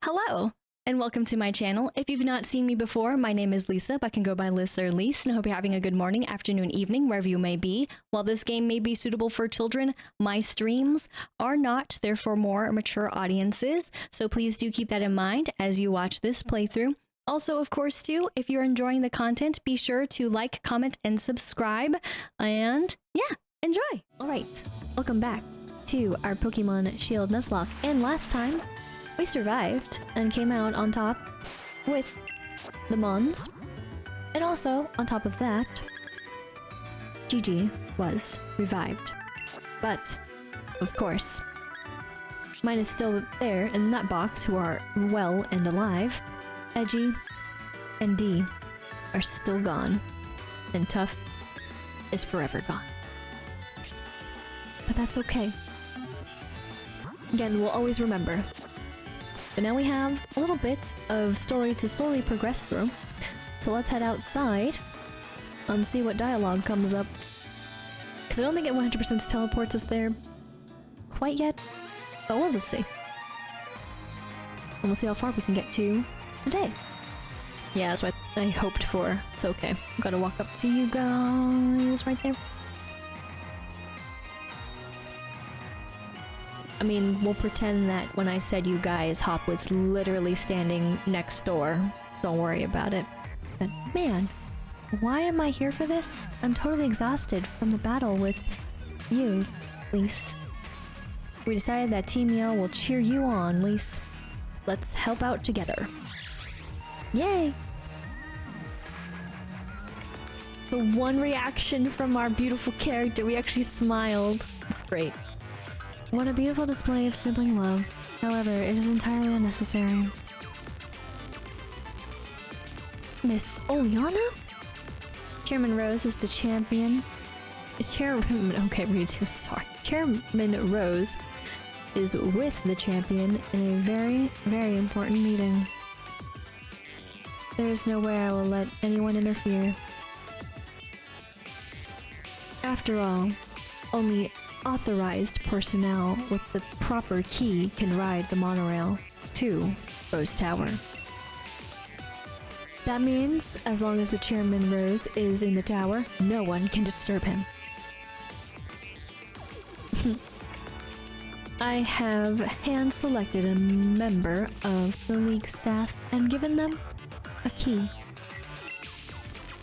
Hello, and welcome to my channel. If you've not seen me before, my name is Lisa, but can go by Lisa or Lise, and I hope you're having a good morning, afternoon, evening, wherever you may be. While this game may be suitable for children, my streams are not. They're for more mature audiences, so please do keep that in mind as you watch this playthrough. Also, of course, too, if you're enjoying the content, be sure to like, comment, and subscribe, and yeah, enjoy! Alright, welcome back to our Pokemon Shield Nuzlocke, and last time, we survived and came out on top with the Mons. And also, on top of that, Gigi was revived. But, of course, mine is still there in that box who are well and alive. Edgy and D are still gone. And Tough is forever gone. But that's okay. Again, we'll always remember. But now we have a little bit of story to slowly progress through. So let's head outside and see what dialogue comes up. Because I don't think it 100% teleports us there quite yet. But we'll just see. And we'll see how far we can get to today. Yeah, that's what I hoped for. It's okay. I'm gonna walk up to you guys right there. I mean, we'll pretend that when I said you guys, Hop was literally standing next door. Don't worry about it. But man, why am I here for this? I'm totally exhausted from the battle with you, Lise. We decided that Team Yell will cheer you on, Lise. Let's help out together. Yay! The one reaction from our beautiful character, we actually smiled. It's great. What a beautiful display of sibling love. However, it is entirely unnecessary. Miss Oleana? Chairman Rose is the champion. Okay, Ryuju, sorry. Chairman Rose is with the champion in a very, very important meeting. There is no way I will let anyone interfere. After all, only authorized personnel with the proper key can ride the monorail to Rose Tower. That means, as long as the Chairman Rose is in the tower, no one can disturb him. I have hand-selected a member of the League staff and given them a key.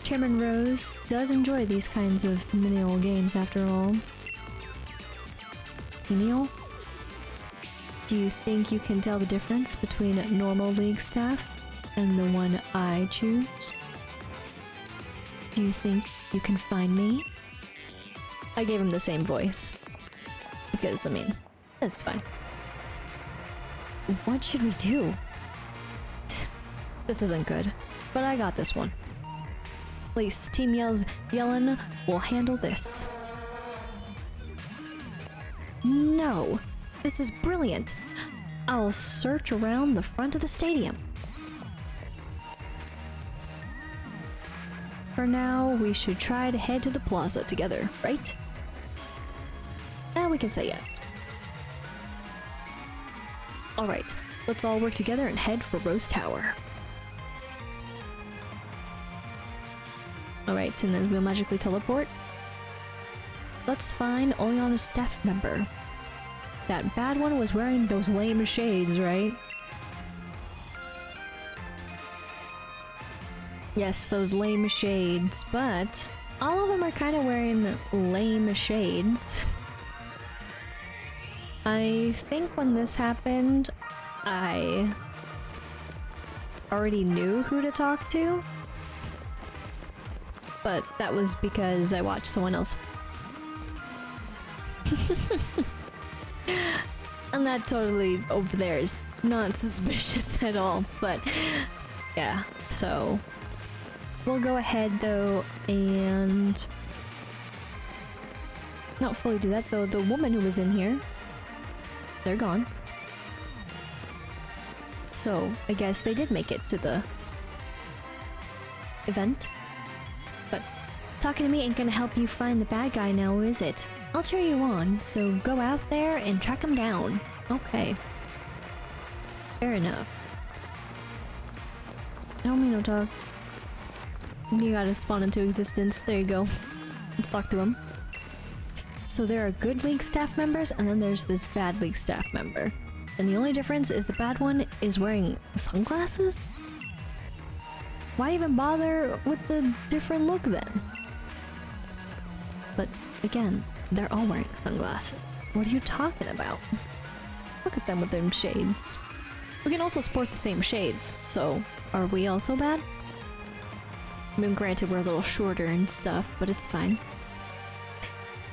Chairman Rose does enjoy these kinds of menial games after all. Menial? Do you think you can tell the difference between normal League staff and the one I choose? Do you think you can find me? I gave him the same voice. Because, I mean, that's fine. What should we do? This isn't good, but I got this one. Please, Team Yellin will handle this. No, this is brilliant. I'll search around the front of the stadium. For now, we should try to head to the plaza together, right? And we can say yes. Alright, let's all work together and head for Rose Tower. Alright, and then we'll magically teleport. Let's find Oleana's staff member. That bad one was wearing those lame shades, right? Yes, those lame shades, but all of them are kind of wearing lame shades. I think when this happened, I already knew who to talk to. But that was because I watched someone else. And that totally over there is not suspicious at all, but yeah, so we'll go ahead though and not fully do that though. The woman who was in here, they're gone. So I guess they did make it to the event. But talking to me ain't gonna help you find the bad guy now, is it? I'll cheer you on, so go out there and track him down. Okay. Fair enough. don't mean no talk. You gotta spawn into existence. There you go. Let's talk to him. So there are good League staff members, and then there's this bad League staff member. And the only difference is the bad one is wearing sunglasses? Why even bother with the different look then? But again, they're all wearing sunglasses. What are you talking about? Look at them with them shades. We can also sport the same shades, so are we also bad? I mean, granted, we're a little shorter and stuff, but it's fine.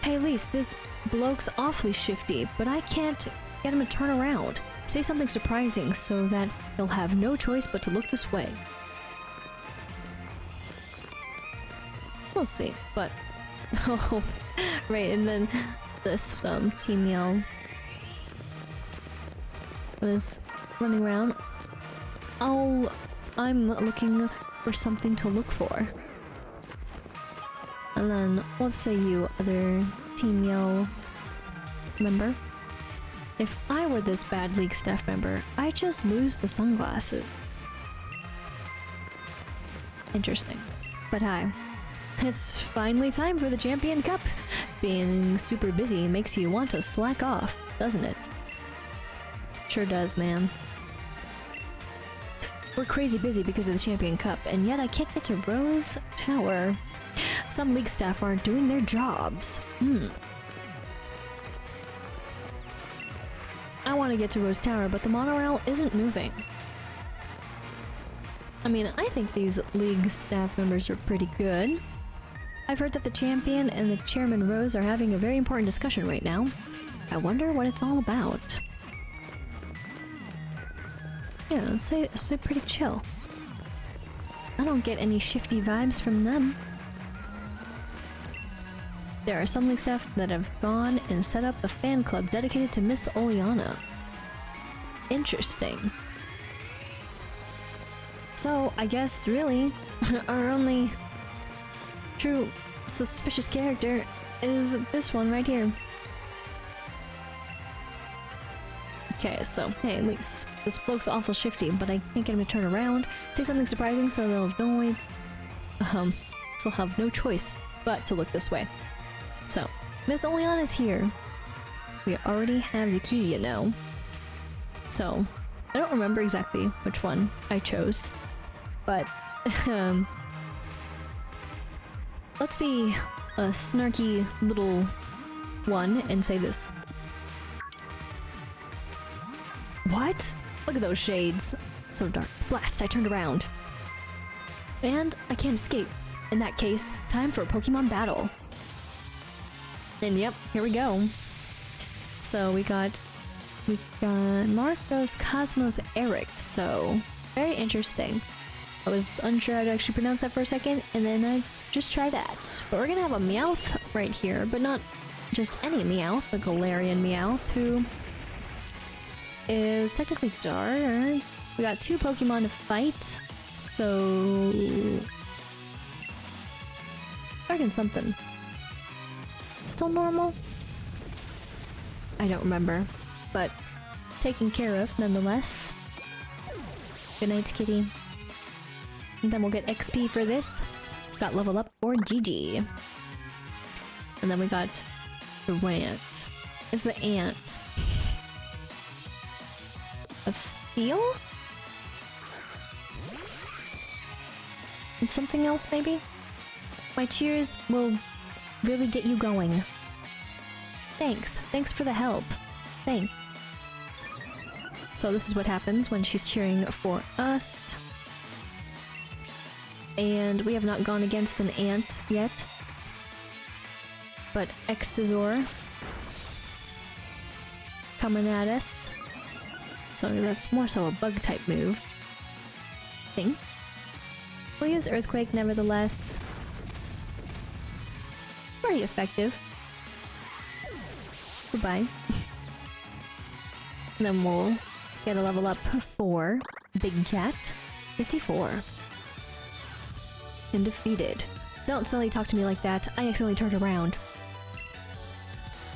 Hey, Elise, this bloke's awfully shifty, but I can't get him to turn around. Say something surprising so that he'll have no choice but to look this way. We'll see, but... Oh, right, and then this team yell was running around. Oh, I'm looking for something to look for. And then, what say you, other team yell member? If I were this bad League staff member, I'd just lose the sunglasses. Interesting. But hi. It's finally time for the Champion Cup! Being super busy makes you want to slack off, doesn't it? Sure does, man. We're crazy busy because of the Champion Cup, and yet I can't get to Rose Tower. Some League staff aren't doing their jobs. I want to get to Rose Tower, but the monorail isn't moving. I mean, I think these League staff members are pretty good. I've heard that the champion and the chairman Rose are having a very important discussion right now. I wonder what it's all about. Yeah, say pretty chill. I don't get any shifty vibes from them. There are some League staff that have gone and set up a fan club dedicated to Miss Oleana. Interesting. So, I guess, really, our only true suspicious character is this one right here. Okay, so, hey, at least this bloke's awful shifty, but I can't get him to turn around. Say something surprising so they'll annoy. So have no choice but to look this way. So, Miss Oleana's here. We already have the key, you know. So, I don't remember exactly which one I chose, but let's be a snarky little one and say this. What? Look at those shades. So dark. Blast, I turned around. And I can't escape. In that case, time for a Pokémon battle. And yep, here we go. So we got Marcos, Cosmos, Eric. So very interesting. I was unsure how to actually pronounce that for a second, and then I just tried that. But we're gonna have a Meowth right here, but not just any Meowth, a Galarian Meowth, who is technically dark. We got 2 Pokemon to fight, so dark and something. Still normal? I don't remember, but taken care of nonetheless. Good night, kitty. And then we'll get XP for this. Got level up for GG. And then we got the Rant. Is the ant a steel? And something else maybe? My cheers will really get you going. Thanks. Thanks for the help. Thanks. So this is what happens when she's cheering for us. And we have not gone against an ant yet. But Exizor coming at us. So that's more so a bug type move. Thing. We'll use Earthquake nevertheless. Pretty effective. Goodbye. And then we'll get a level up for Big Cat. 54. And defeated. Don't silly talk to me like that. I accidentally turned around.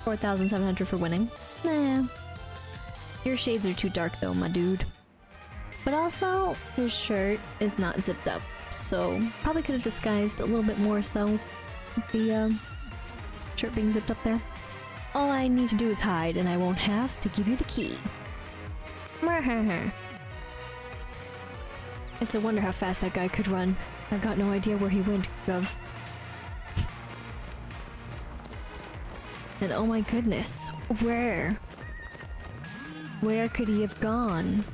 4,700 for winning. Nah. Your shades are too dark though, my dude. But also, his shirt is not zipped up, so probably could have disguised a little bit more so the shirt being zipped up there. All I need to do is hide, and I won't have to give you the key. It's a wonder how fast that guy could run. I've got no idea where he went, Gov. And oh my goodness, where? Where could he have gone?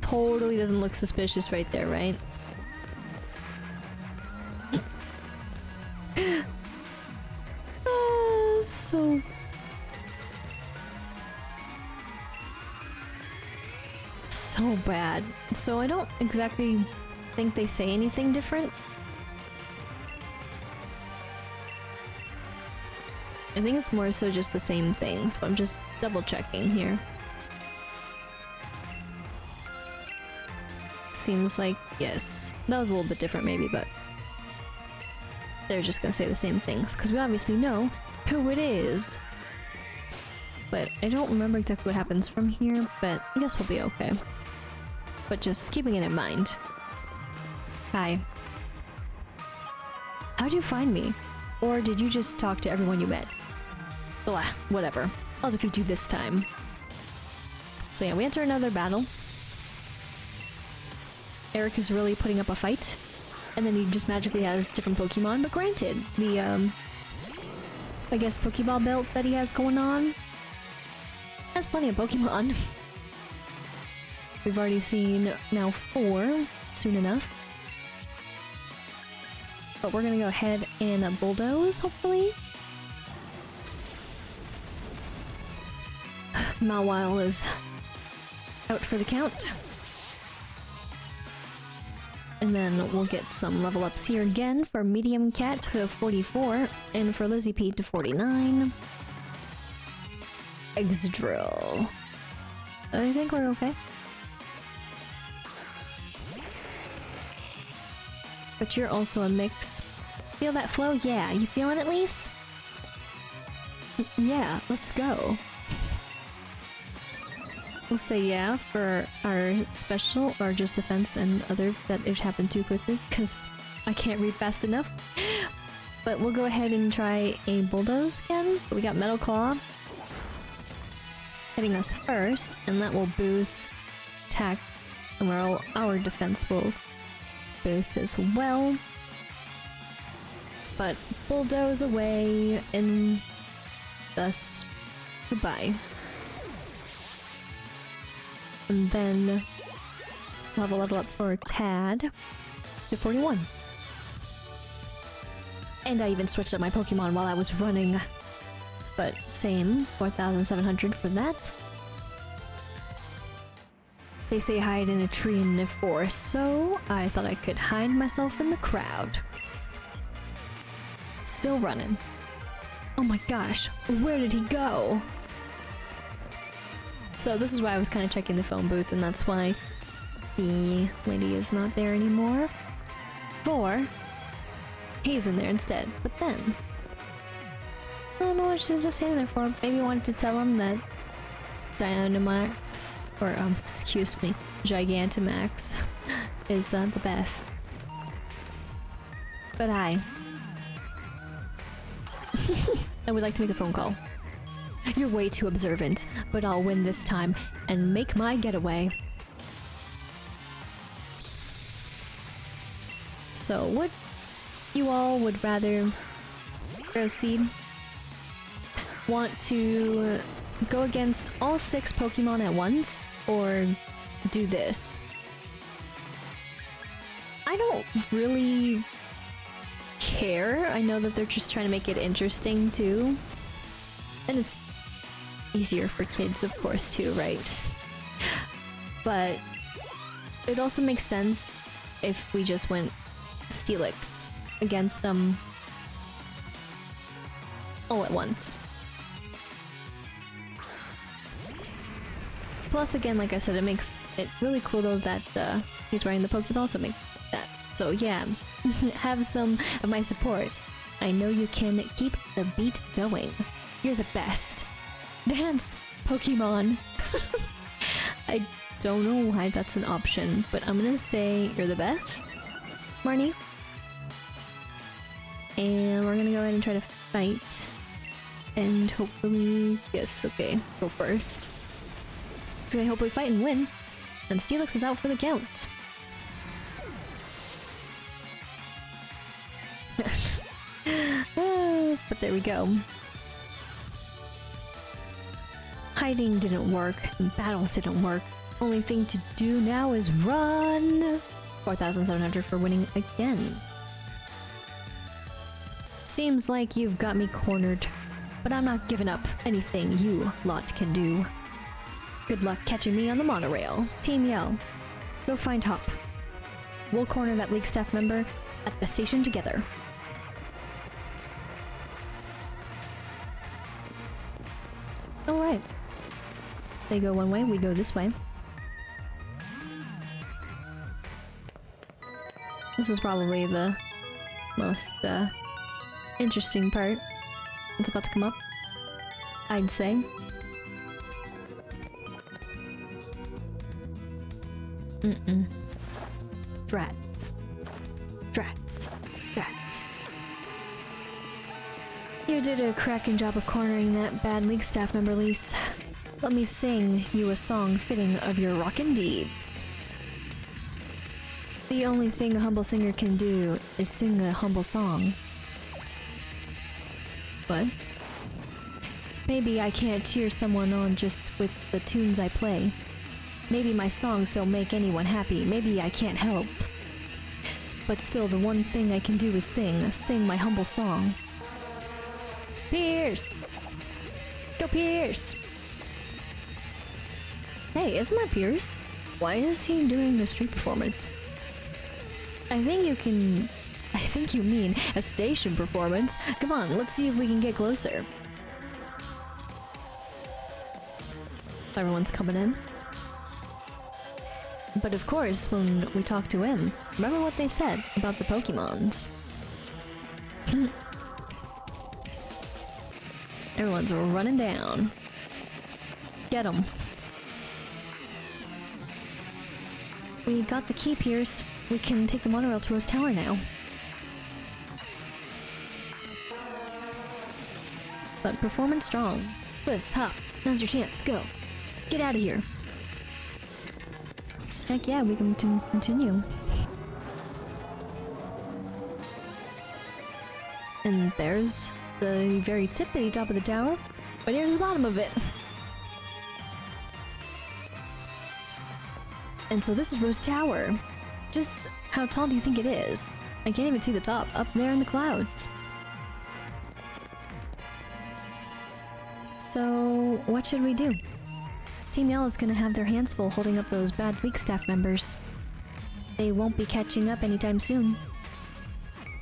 Totally doesn't look suspicious right there, right? So bad. So I don't exactly think they say anything different. I think it's more so just the same things, but I'm just double checking here. Seems like, yes. That was a little bit different maybe, but they're just gonna say the same things, because we obviously know who it is. But I don't remember exactly what happens from here, but I guess we'll be okay. But just keeping it in mind. Hi. How'd you find me? Or did you just talk to everyone you met? Blah, whatever. I'll defeat you this time. So yeah, we enter another battle. Eric is really putting up a fight. And then he just magically has different Pokemon, but granted, the, I guess Pokeball belt that he has going on has plenty of Pokemon. We've already seen now 4, soon enough. But we're gonna go ahead and bulldoze, hopefully. Mawile is out for the count. And then we'll get some level ups here again for Medium Cat to 44, and for Lizzie Pete to 49. X-Drill. I think we're okay. But you're also a mix. Feel that flow? Yeah, you feeling it, Lise? Yeah, let's go. We'll say yeah for our special, or just defense and other that it happened too quickly, because I can't read fast enough. But we'll go ahead and try a bulldoze again. We got Metal Claw hitting us first, and that will boost attack, and our defense will boost as well. But bulldoze away, and thus goodbye. And then we'll have a level up for Tad to 41. And I even switched up my Pokemon while I was running. But same, 4,700 for that. They say hide in a tree in the forest, so I thought I could hide myself in the crowd. Still running. Oh my gosh, where did he go? So this is why I was kind of checking the phone booth, and that's why the lady is not there anymore. For he's in there instead. But then I don't know what she's just standing there for. Maybe wanted to tell him that Dynamax, or excuse me, Gigantamax is the best. But I would like to make a phone call. You're way too observant, but I'll win this time and make my getaway. So, what you all would rather proceed? Want to go against all 6 Pokemon at once, or do this? I don't really care. I know that they're just trying to make it interesting too. And it's easier for kids, of course, too, right? But it also makes sense if we just went Steelix against them all at once. Plus, again, like I said, it makes it really cool though that he's wearing the Pokeball, so make that. So yeah, have some of my support I know you can keep the beat going. You're the best. Dance, Pokemon. I don't know why that's an option, but I'm gonna say you're the best, Marnie. And we're gonna go ahead and try to fight. And hopefully... Yes, okay. Go first. So I hopefully fight and win. And Steelix is out for the count. But there we go. Hiding didn't work, and battles didn't work. Only thing to do now is run! 4,700 for winning again. Seems like you've got me cornered, but I'm not giving up anything you lot can do. Good luck catching me on the monorail. Team Yell, go find Hop. We'll corner that league staff member at the station together. Alright. They go one way, we go this way. This is probably the most interesting part. It's about to come up, I'd say. Drats. Drats. Drats. You did a cracking job of cornering that bad league staff member, Lise. Let me sing you a song fitting of your rockin' deeds. The only thing a humble singer can do is sing a humble song. What? Maybe I can't cheer someone on just with the tunes I play. Maybe my songs don't make anyone happy, maybe I can't help. But still, the one thing I can do is sing my humble song. Pierce! Go Pierce! Hey, isn't that Pierce? Why is he doing the street performance? I think you mean a station performance. Come on, let's see if we can get closer. Everyone's coming in. But of course, when we talk to him, remember what they said about the Pokemons. Everyone's running down. Get him. We got the key, Pierce. We can take the monorail to Rose Tower now. But performance strong. Liz, Hop, now's your chance. Go. Get out of here. Heck yeah, we can continue. And there's the very tippity top of the tower, but here's the bottom of it. And so this is Rose Tower. Just how tall do you think it is? I can't even see the top, up there in the clouds. So, what should we do? Team Yell is gonna have their hands full holding up those bad league staff members. They won't be catching up anytime soon.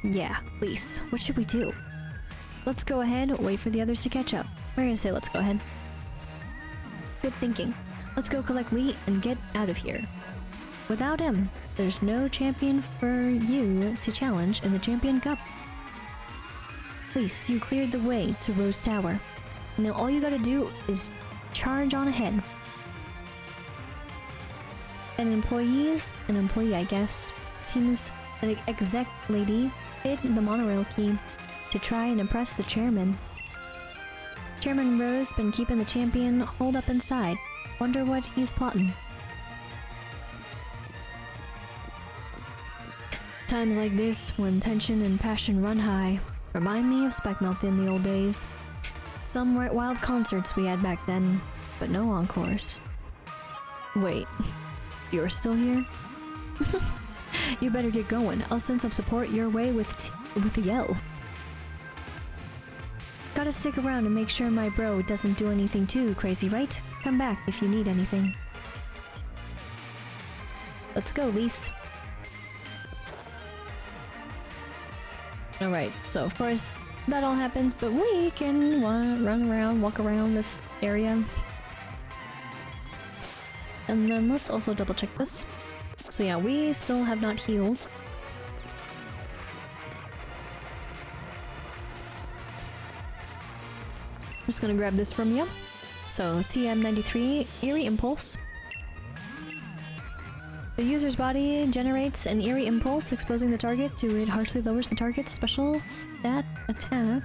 Yeah, Lise, what should we do? Let's go ahead, wait for the others to catch up. We're gonna say let's go ahead. Good thinking. Let's go collect Lee and get out of here. Without him, there's no champion for you to challenge in the Champion Cup. Lise, you cleared the way to Rose Tower. Now all you gotta do is charge on ahead. An employee I guess, seems an exec lady hid the monorail key to try and impress the chairman. Chairman Rose been keeping the champion holed up inside. Wonder what he's plotting. Times like this, when tension and passion run high, remind me of Speckmouth in the old days. Some right wild concerts we had back then, but no encores. Wait, you're still here? You better get going. I'll send some support your way with a yell. Gotta stick around and make sure my bro doesn't do anything too crazy, right? Come back if you need anything. Let's go, Lise. Alright, so of course that all happens, but we can run around, walk around this area. And then let's also double check this. So yeah, we still have not healed. Just gonna grab this from you. So, TM93, Eerie Impulse. The user's body generates an eerie impulse, exposing the target to it harshly lowers the target's special stat attack.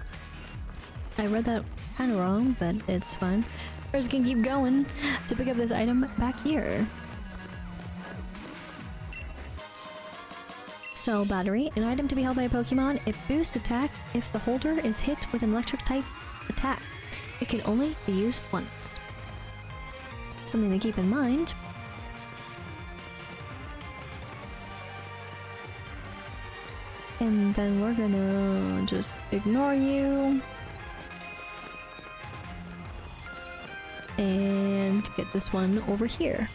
I read that kinda wrong, but it's fine. We're just gonna keep going to pick up this item back here. Cell Battery, an item to be held by a Pokemon. It boosts attack if the holder is hit with an electric type attack. It can only be used once. Something to keep in mind. And then we're gonna just ignore you. And get this one over here.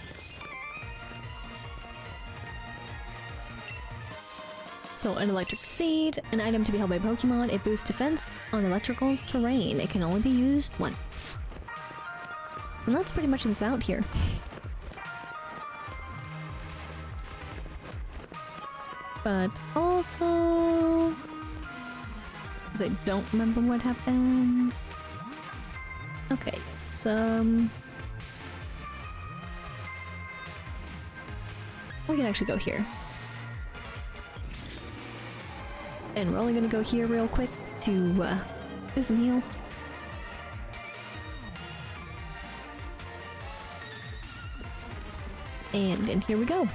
So, an electric seed, an item to be held by Pokemon. It boosts defense on electrical terrain. It can only be used once. And that's pretty much this out here. But also, because I don't remember what happened. Okay, so we can actually go here. And we're only gonna go here real quick to do some heals. And here we go.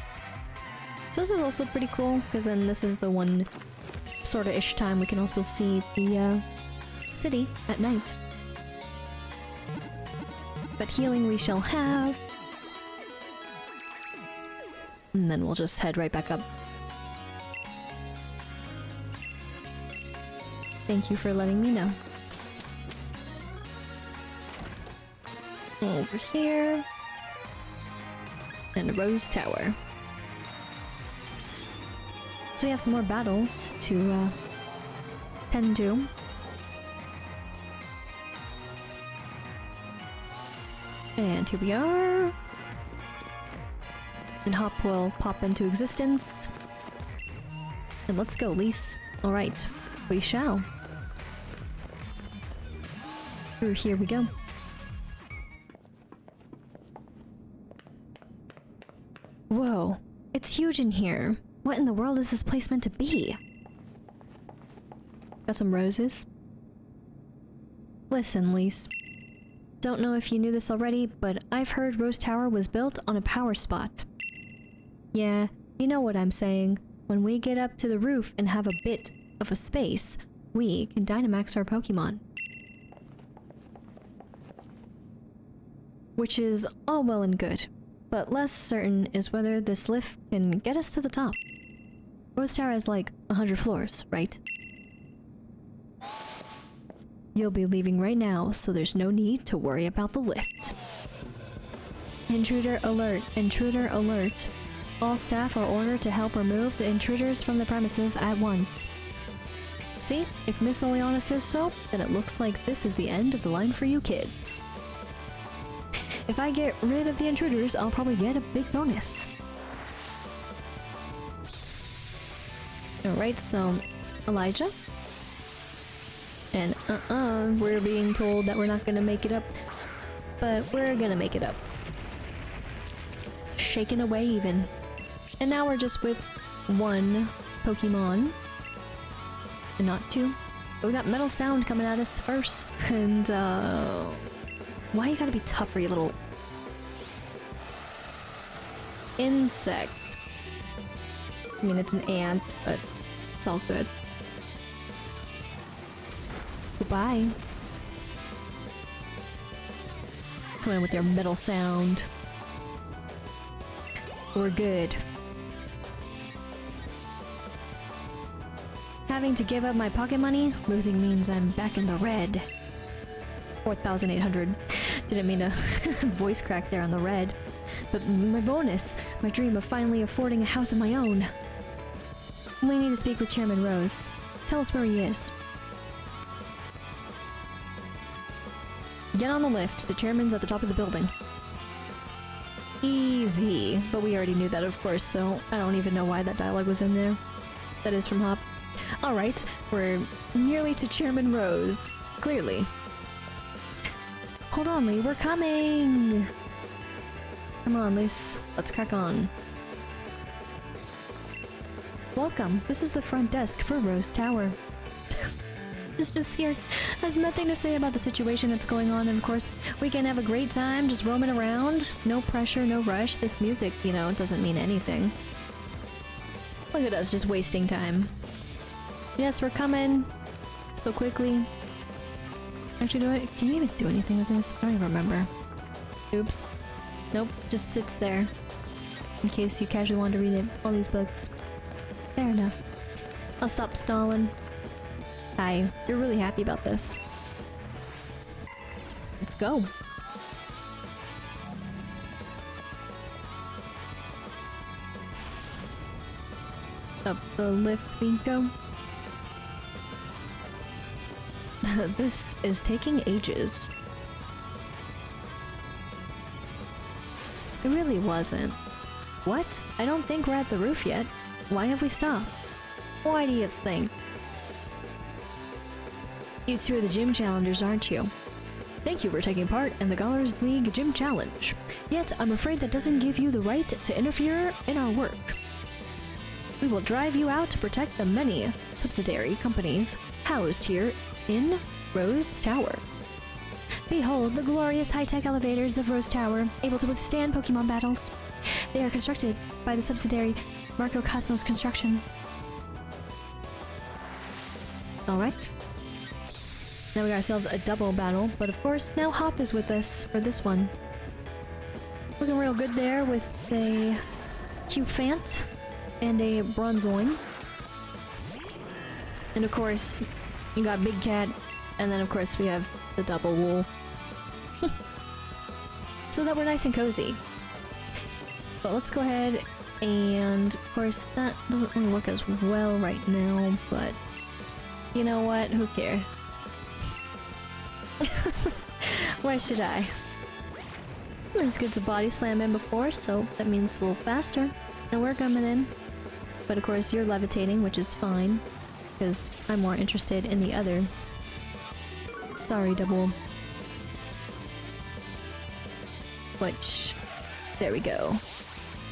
So this is also pretty cool, because then this is the one sorta-ish time we can also see the city at night. But healing we shall have. And then we'll just head right back up. Thank you for letting me know. Over here. And a Rose Tower. So we have some more battles to tend to. And here we are. And Hop will pop into existence. And let's go, Lise. Alright, we shall. Through here we go. Whoa, it's huge in here. What in the world is this place meant to be? Got some roses. Listen, Lise. Don't know if you knew this already, but I've heard Rose Tower was built on a power spot. Yeah, you know what I'm saying. When we get up to the roof and have a bit of a space, we can Dynamax our Pokemon. Which is all well and good, but less certain is whether this lift can get us to the top. Rose Tower has like 100 floors, right? You'll be leaving right now, so there's no need to worry about the lift. Intruder alert! Intruder alert! All staff are ordered to help remove the intruders from the premises at once. See? If Miss Oleana says so, then it looks like this is the end of the line for you kids. If I get rid of the intruders, I'll probably get a big bonus. Alright, so Elijah. And we're being told that we're not gonna make it up. But we're gonna make it up. Shaken away even. And now we're just with one Pokemon. And not two. But we got Metal Sound coming at us first. And why you gotta be tougher, you little insect? I mean, it's an ant, but it's all good. Goodbye. Come in with your Metal Sound. We're good. Having to give up my pocket money, losing means I'm back in the red. 4,800. Didn't mean to voice crack there on the red. But my bonus, my dream of finally affording a house of my own. We need to speak with Chairman Rose. Tell us where he is. Get on the lift. The chairman's at the top of the building. Easy. But we already knew that, of course, so I don't even know why that dialogue was in there. That is from Hop. Alright, we're nearly to Chairman Rose. Clearly. Hold on, Lee, we're coming! Come on, let's crack on. Welcome, this is the front desk for Rose Tower. It's just here. Has nothing to say about the situation that's going on, and of course, we can have a great time just roaming around. No pressure, no rush. This music, you know, doesn't mean anything. Look at us just wasting time. Yes, we're coming. So quickly. Actually, can you even do anything with this? I don't even remember. Oops. Nope, just sits there. In case you casually want to read it. All these books. Fair enough. I'll stop stalling. Hi, you're really happy about this. Let's go. Up the lift we go. This is taking ages. It really wasn't. What? I don't think we're at the roof yet. Why have we stopped? Why do you think? You two are the gym challengers, aren't you? Thank you for taking part in the Galar's League Gym Challenge. Yet, I'm afraid that doesn't give you the right to interfere in our work. We will drive you out to protect the many subsidiary companies housed here in Rose Tower. Behold the glorious high-tech elevators of Rose Tower, able to withstand Pokémon battles. They are constructed by the subsidiary Cosmos Construction. Alright. Now we got ourselves a double battle, but of course, now Hop is with us for this one. Looking real good there with a Cufant and a Bronzoin. And of course, you got Big Cat, and then of course we have the double wool. So that we're nice and cozy. But let's go ahead and, of course, that doesn't really work as well right now, but you know what? Who cares? Why should I? Let's get to body slam in before, so that means a little faster. And we're coming in. But of course, you're levitating, which is fine, because I'm more interested in the other. Sorry, double. Which, there we go.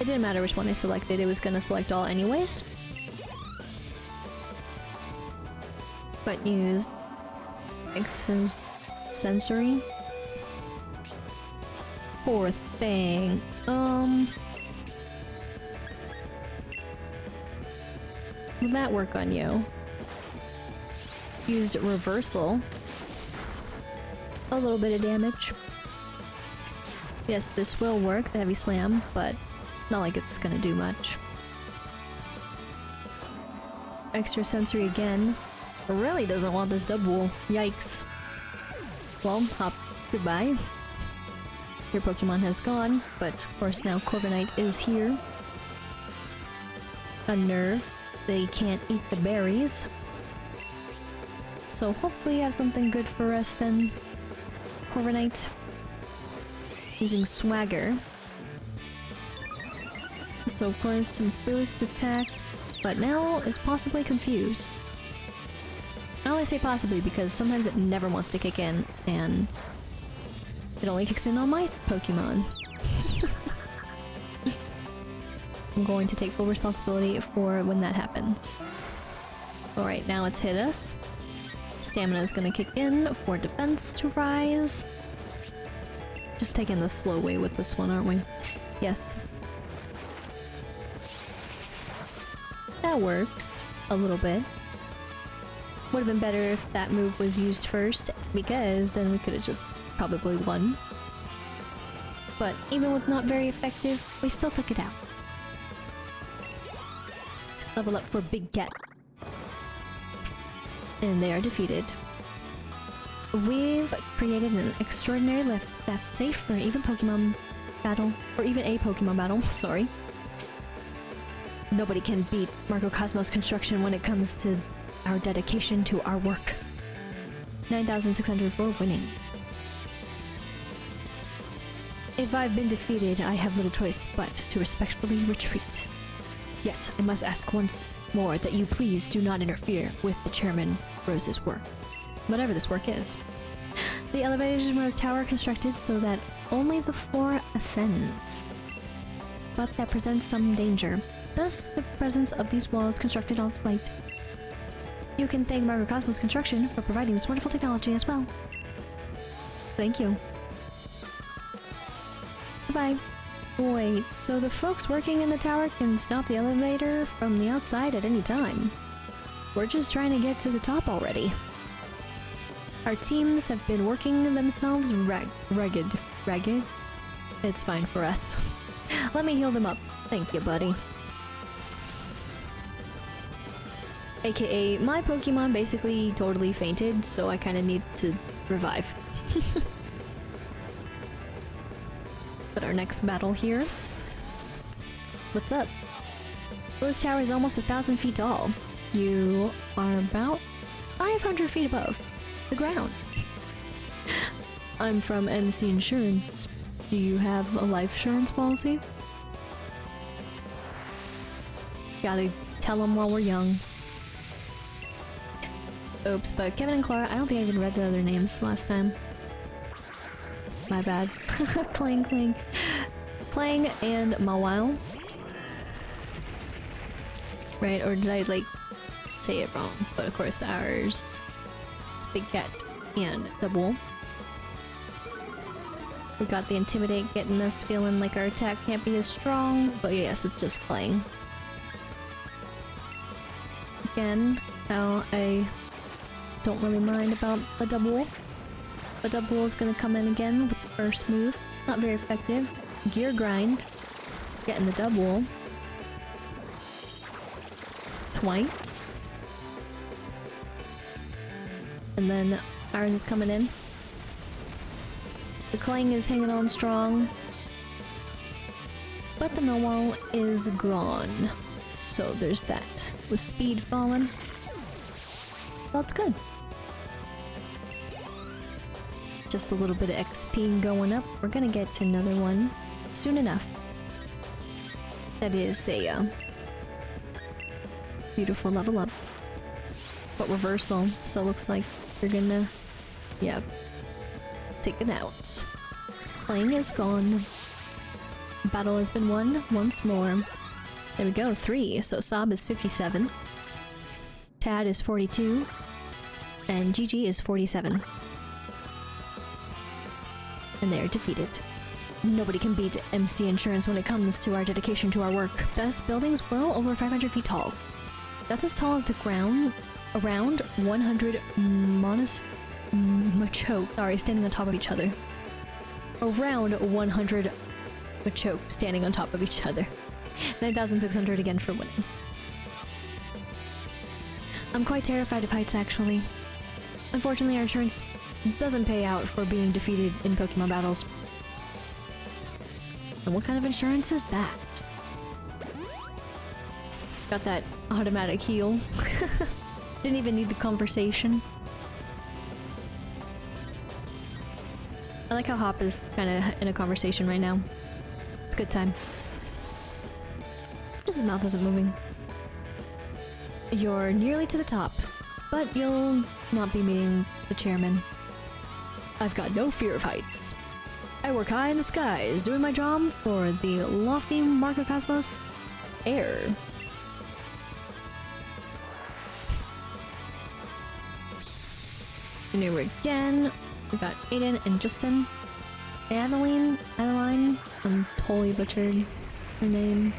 It didn't matter which one I selected, it was gonna select all anyways. But used sensory. Poor thing. Will that work on you? Used reversal. A little bit of damage. Yes, this will work, the heavy slam, but not like it's gonna do much. Extra sensory again. Really doesn't want this double. Yikes. Well, Hop, goodbye. Your Pokemon has gone, but of course now Corviknight is here. A Nerve. They can't eat the berries. So hopefully you have something good for us then, Corviknight. Using Swagger. So of course some boost attack, but now is possibly confused. I only say possibly because sometimes it never wants to kick in, and it only kicks in on my Pokemon. I'm going to take full responsibility for when that happens. Alright, now it's hit us. Stamina is going to kick in for defense to rise. Just taking the slow way with this one, aren't we? Yes. That works a little bit. Would have been better if that move was used first, because then we could have just probably won. But even with not very effective, we still took it out. Level up for Big Cat. And they are defeated. We've created an extraordinary lift that's safe for even Pokemon battle, or even a Pokemon battle, sorry. Nobody can beat Cosmos Construction when it comes to our dedication to our work. 9,600 for winning. If I've been defeated, I have little choice but to respectfully retreat. Yet, I must ask once more that you please do not interfere with the Chairman Rose's work. Whatever this work is. The elevator's tower constructed so that only the floor ascends. But that presents some danger. Thus, the presence of these walls constructed on flight. You can thank Microcosmos Construction for providing this wonderful technology as well. Thank you. Bye. Wait, so the folks working in the tower can stop the elevator from the outside at any time. We're just trying to get to the top already. Our teams have been working themselves ragged. It's fine for us. Let me heal them up. Thank you, buddy. AKA, my Pokemon basically totally fainted, so I kind of need to revive. But our next battle here. What's up? Rose Tower is almost 1,000 feet tall. You are about 500 feet above the ground. I'm from MC Insurance. Do you have a life insurance policy? Gotta tell them while we're young. Oops, but Kevin and Clara, I don't think I even read the other names last time. My bad. Clang. Clang and Mawile. Right, or did I, like, say it wrong? But of course ours is Big Cat and Double. We got the Intimidate getting us feeling like our attack can't be as strong, but yes, it's just Clang. Again, now I don't really mind about the Double. The Double is gonna come in again with the first move. Not very effective. Gear Grind. Getting the Double. Twice. And then ours is coming in. The Clang is hanging on strong. But the Mawile is gone. So there's that. With speed falling. That's good. Just a little bit of XP going up. We're gonna get to another one soon enough. That is a beautiful level up. But reversal, so it looks like you're gonna, yeah, take it out. Playing is gone. Battle has been won once more. There we go, 3. So Sob is 57. Tad is 42. And GG is 47. And they're defeated. Nobody can beat MC Insurance when it comes to our dedication to our work. Best buildings well over 500 feet tall. That's as tall as the ground. Around 100 Machoke, sorry, standing on top of each other. Around 100 Machoke standing on top of each other. 9,600 again for winning. I'm quite terrified of heights, actually. Unfortunately, our insurance doesn't pay out for being defeated in Pokemon battles. And what kind of insurance is that? Got that automatic heal. Didn't even need the conversation. I like how Hop is kind of in a conversation right now. It's a good time. Just his mouth isn't moving. You're nearly to the top, but you'll not be meeting the chairman. I've got no fear of heights. I work high in the skies, doing my job for the lofty Microcosmos air. New again. We got Aiden and Justin. Adeline? I'm totally butchered her name.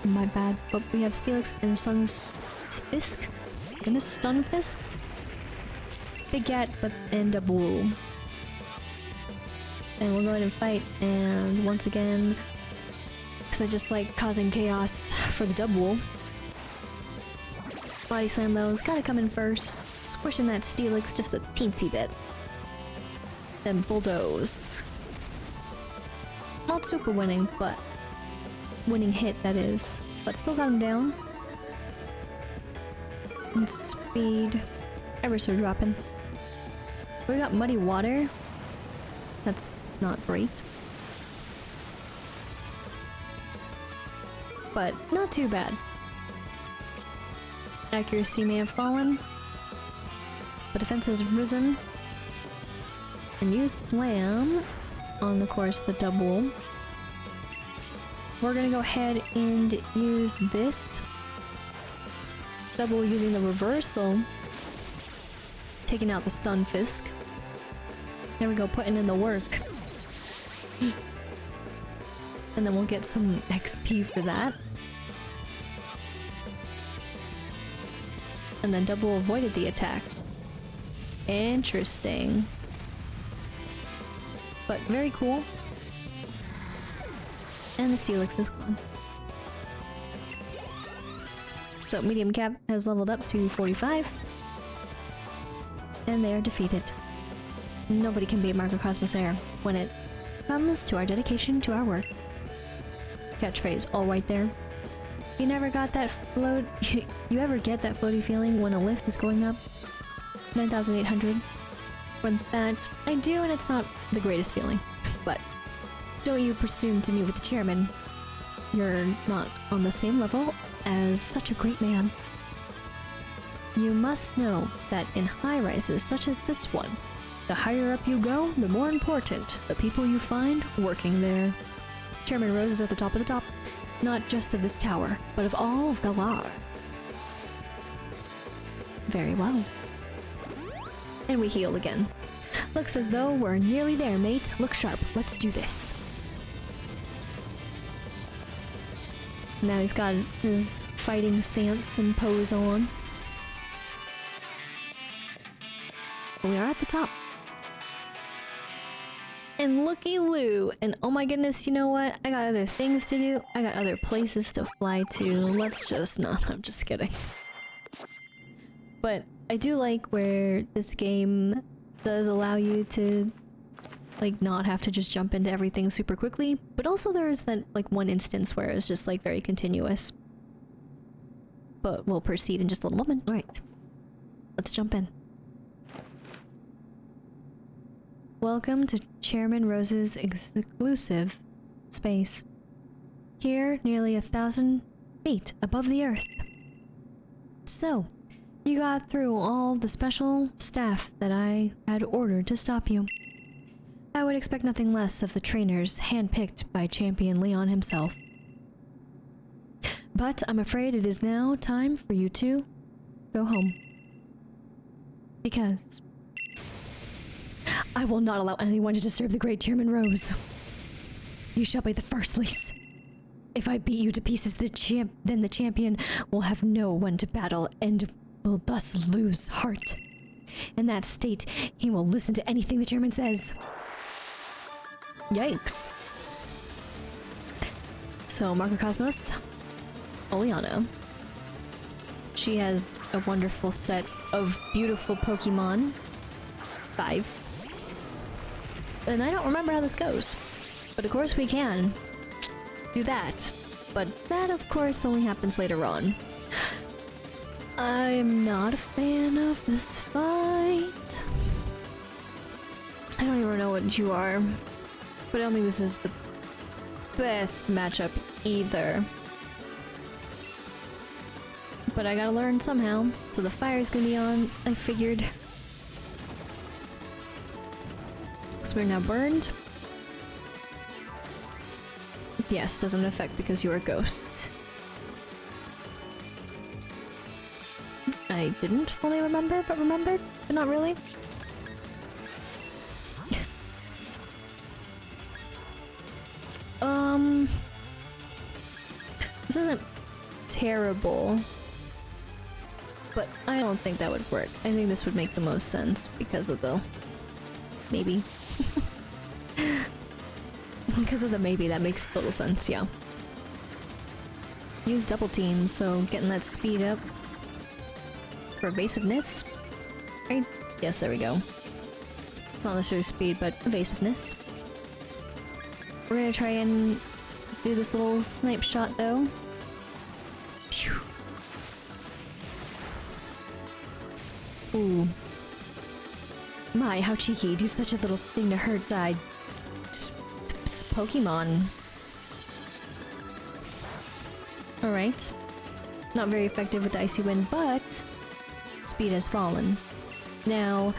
My bad. But we have Steelix and Sunfisk. Goodness, Stunfisk? Big Cat, but and a Bull. And we'll go ahead and fight, and once again, because I just like causing chaos for the double. Body slam those, gotta come in first. Squishing that Steelix just a teensy bit. Then bulldoze. Not super winning, but winning hit, that is. But still got him down. And speed. Ever so dropping. We got Muddy Water. That's not great. But not too bad. Accuracy may have fallen, but defense has risen. and use Slam on, of course, the double. We're gonna go ahead and use this double using the reversal, taking out the stun Fisk. There we go, putting in the work. And then we'll get some XP for that. And then double avoided the attack. Interesting. But very cool. And the Steelix is gone. So medium cap has leveled up to 45. And they are defeated. Nobody can beat Microcosmos Air when it comes to our dedication to our work. Catchphrase all right there. You never got that float. You ever get that floaty feeling when a lift is going up? 9,800. For that, I do, and it's not the greatest feeling. But don't you presume to meet with the chairman. You're not on the same level as such a great man. You must know that in high-rises such as this one, the higher up you go, the more important the people you find working there. Chairman Rose is at the top of the top, not just of this tower, but of all of Galar. Very well. And we heal again. Looks as though we're nearly there, mate. Look sharp. Let's do this. Now he's got his fighting stance and pose on. We are at the top. And looky-loo, and oh my goodness, you know what? I got other things to do. I got other places to fly to. Let's just not. I'm just kidding. But I do like where this game does allow you to, like, not have to just jump into everything super quickly. But also there's that, like, one instance where it's just, like, very continuous. But we'll proceed in just a little moment. Alright. Let's jump in. Welcome to Chairman Rose's exclusive space. Here, nearly 1,000 feet above the earth. So, you got through all the special staff that I had ordered to stop you. I would expect nothing less of the trainers handpicked by Champion Leon himself. But I'm afraid it is now time for you to go home. Because I will not allow anyone to disturb the great Chairman Rose. You shall be the first, Lise. If I beat you to pieces, then the champion will have no one to battle and will thus lose heart. In that state, he will listen to anything the chairman says. Yikes. So, Microcosmos, Oleana. She has a wonderful set of beautiful Pokémon. 5. And I don't remember how this goes. But of course we can do that. But that, of course, only happens later on. I'm not a fan of this fight. I don't even know what you are. But I don't think this is the best matchup either. But I gotta learn somehow. So the fire's gonna be on, I figured. So we're now burned. Yes, doesn't affect because you're a ghost. I didn't fully remember, but remembered, but not really. This isn't terrible, but I don't think that would work. I think this would make the most sense because of the maybe. Because of the maybe, that makes total sense, yeah. Use double team, so getting that speed up. For evasiveness. Right? Yes, there we go. It's not necessarily speed, but evasiveness. We're gonna try and do this little snipe shot though. Phew. Ooh. My, how cheeky. Do such a little thing to hurt died. It's Pokemon. Alright. Not very effective with the Icy Wind, but speed has fallen. Now,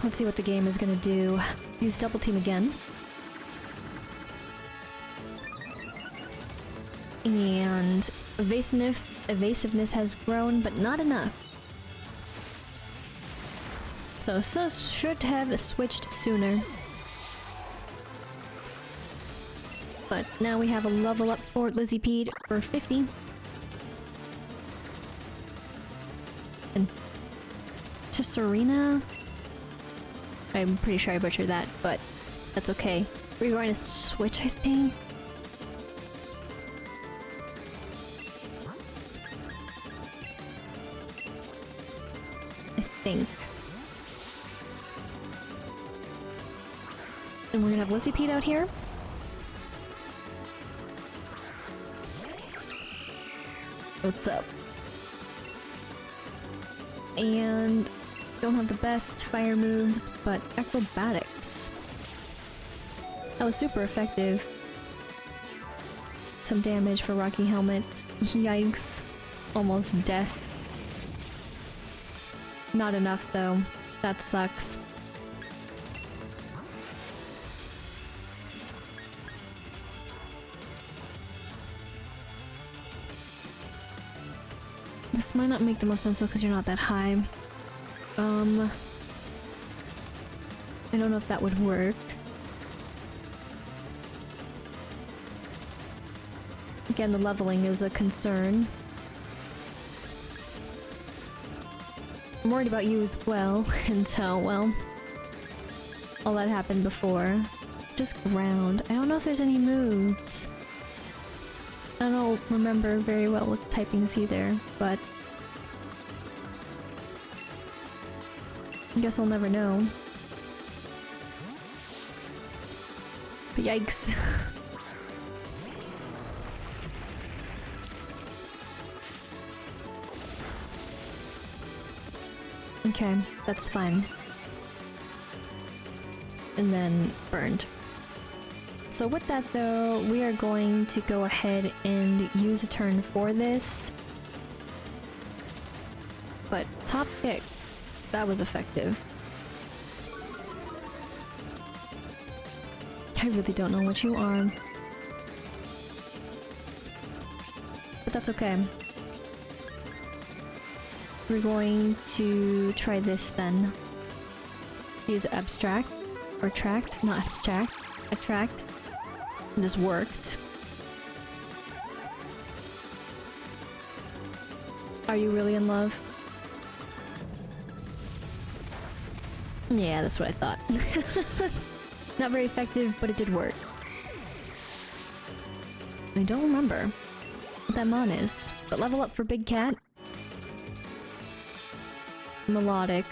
Let's see what the game is gonna do. Use double team again. And evasiveness has grown, but not enough. So should have switched sooner. But now we have a level up for Lizzie Pede for 50. And to Serena. I'm pretty sure I butchered that, but that's okay. We're going to switch, I think. And we're gonna have Lizzie Pede out here. What's up? And don't have the best fire moves, but acrobatics. That was super effective. Some damage for Rocky Helmet. Yikes. Almost death. Not enough though. That sucks. This might not make the most sense though because you're not that high. I don't know if that would work. Again, the leveling is a concern. I'm worried about you as well, until, well, all that happened before. Just ground. I don't know if there's any moves. I don't remember very well with typings either, but I guess I'll never know. But yikes. Okay, that's fine. And then burned. So with that though, we are going to go ahead and use a turn for this. But top pick, that was effective. I really don't know what you are. But that's okay. We're going to try this then. Use abstract. Or tract, not abstract. Attract. And this worked. Are you really in love? Yeah, that's what I thought. Not very effective, but it did work. I don't remember what that mon is, but level up for Big Cat. Melodic.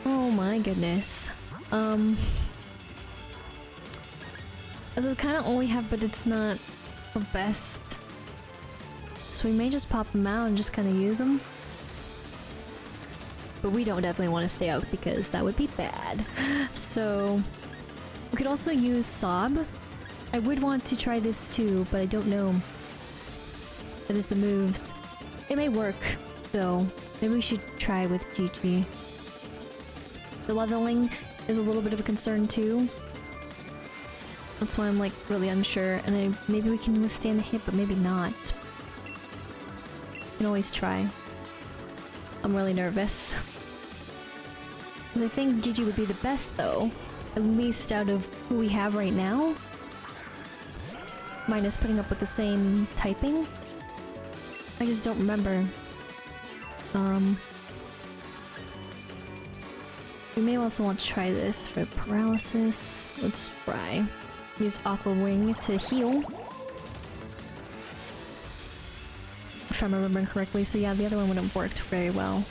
Oh my goodness. This is kind of all we have, but it's not the best. So we may just pop them out and just kind of use them. But we don't definitely want to stay out because that would be bad. So we could also use Sob. I would want to try this too, but I don't know. That is the moves. It may work, though. Maybe we should try with Gigi. The leveling is a little bit of a concern too. That's why I'm like really unsure, and maybe we can withstand the hit, but maybe not. We can always try. I'm really nervous. Because I think Gigi would be the best though, at least out of who we have right now. Minus putting up with the same typing. I just don't remember. We may also want to try this for paralysis. Let's try. Use Aqua Wing to heal. If I'm remembering correctly, so yeah, the other one wouldn't have worked very well.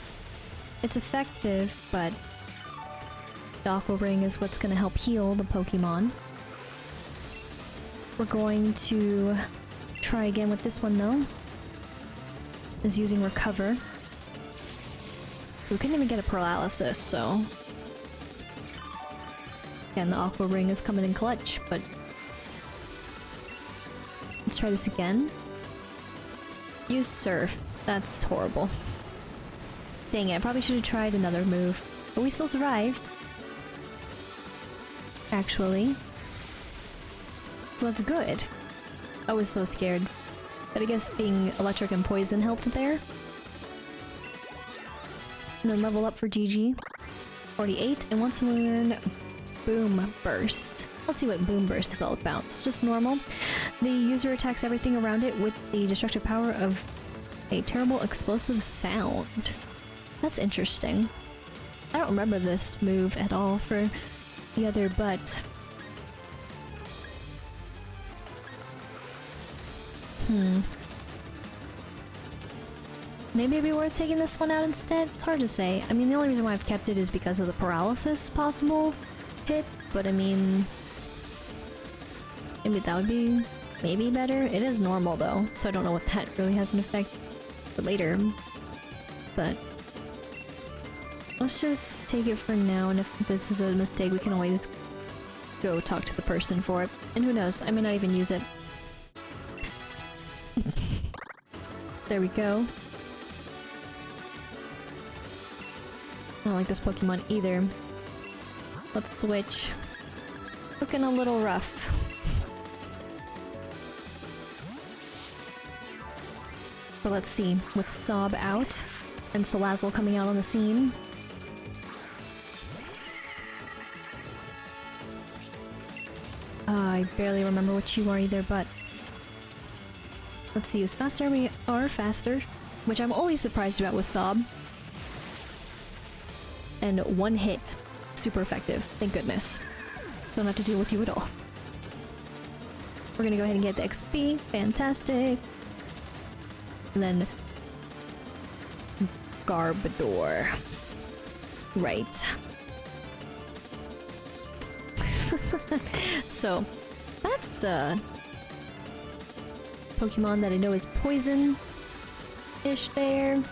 It's effective, but the Aqua Ring is what's going to help heal the Pokemon. We're going to try again with this one though. Is using Recover. We couldn't even get a paralysis, so... Again, the Aqua Ring is coming in clutch, but... Let's try this again. Use Surf. That's horrible. Dang it, I probably should have tried another move. But we still survived. Actually. So that's good. I was so scared. But I guess being electric and poison helped there. And then level up for GG. 48, and once we learn Boom Burst. Let's see what Boom Burst is all about. It's just normal. The user attacks everything around it with the destructive power of a terrible explosive sound. That's interesting. I don't remember this move at all for the other, but... Maybe it'd be worth taking this one out instead? It's hard to say. I mean, the only reason why I've kept it is because of the paralysis possible hit, but I mean... maybe that would be maybe better? It is normal though, so I don't know what that really has an effect for later. But... let's just take it for now, and if this is a mistake, we can always go talk to the person for it. And who knows, I may not even use it. There we go. I don't like this Pokemon either. Let's switch. Looking a little rough. But let's see, with Sob out, and Salazzle coming out on the scene. I barely remember what you are either, but... let's see who's faster. We are faster, which I'm always surprised about with Sob. And one hit. Super effective. Thank goodness. Don't have to deal with you at all. We're gonna go ahead and get the XP. Fantastic. And then... Garbodor. Right. So, that's Pokemon that I know is poison-ish there.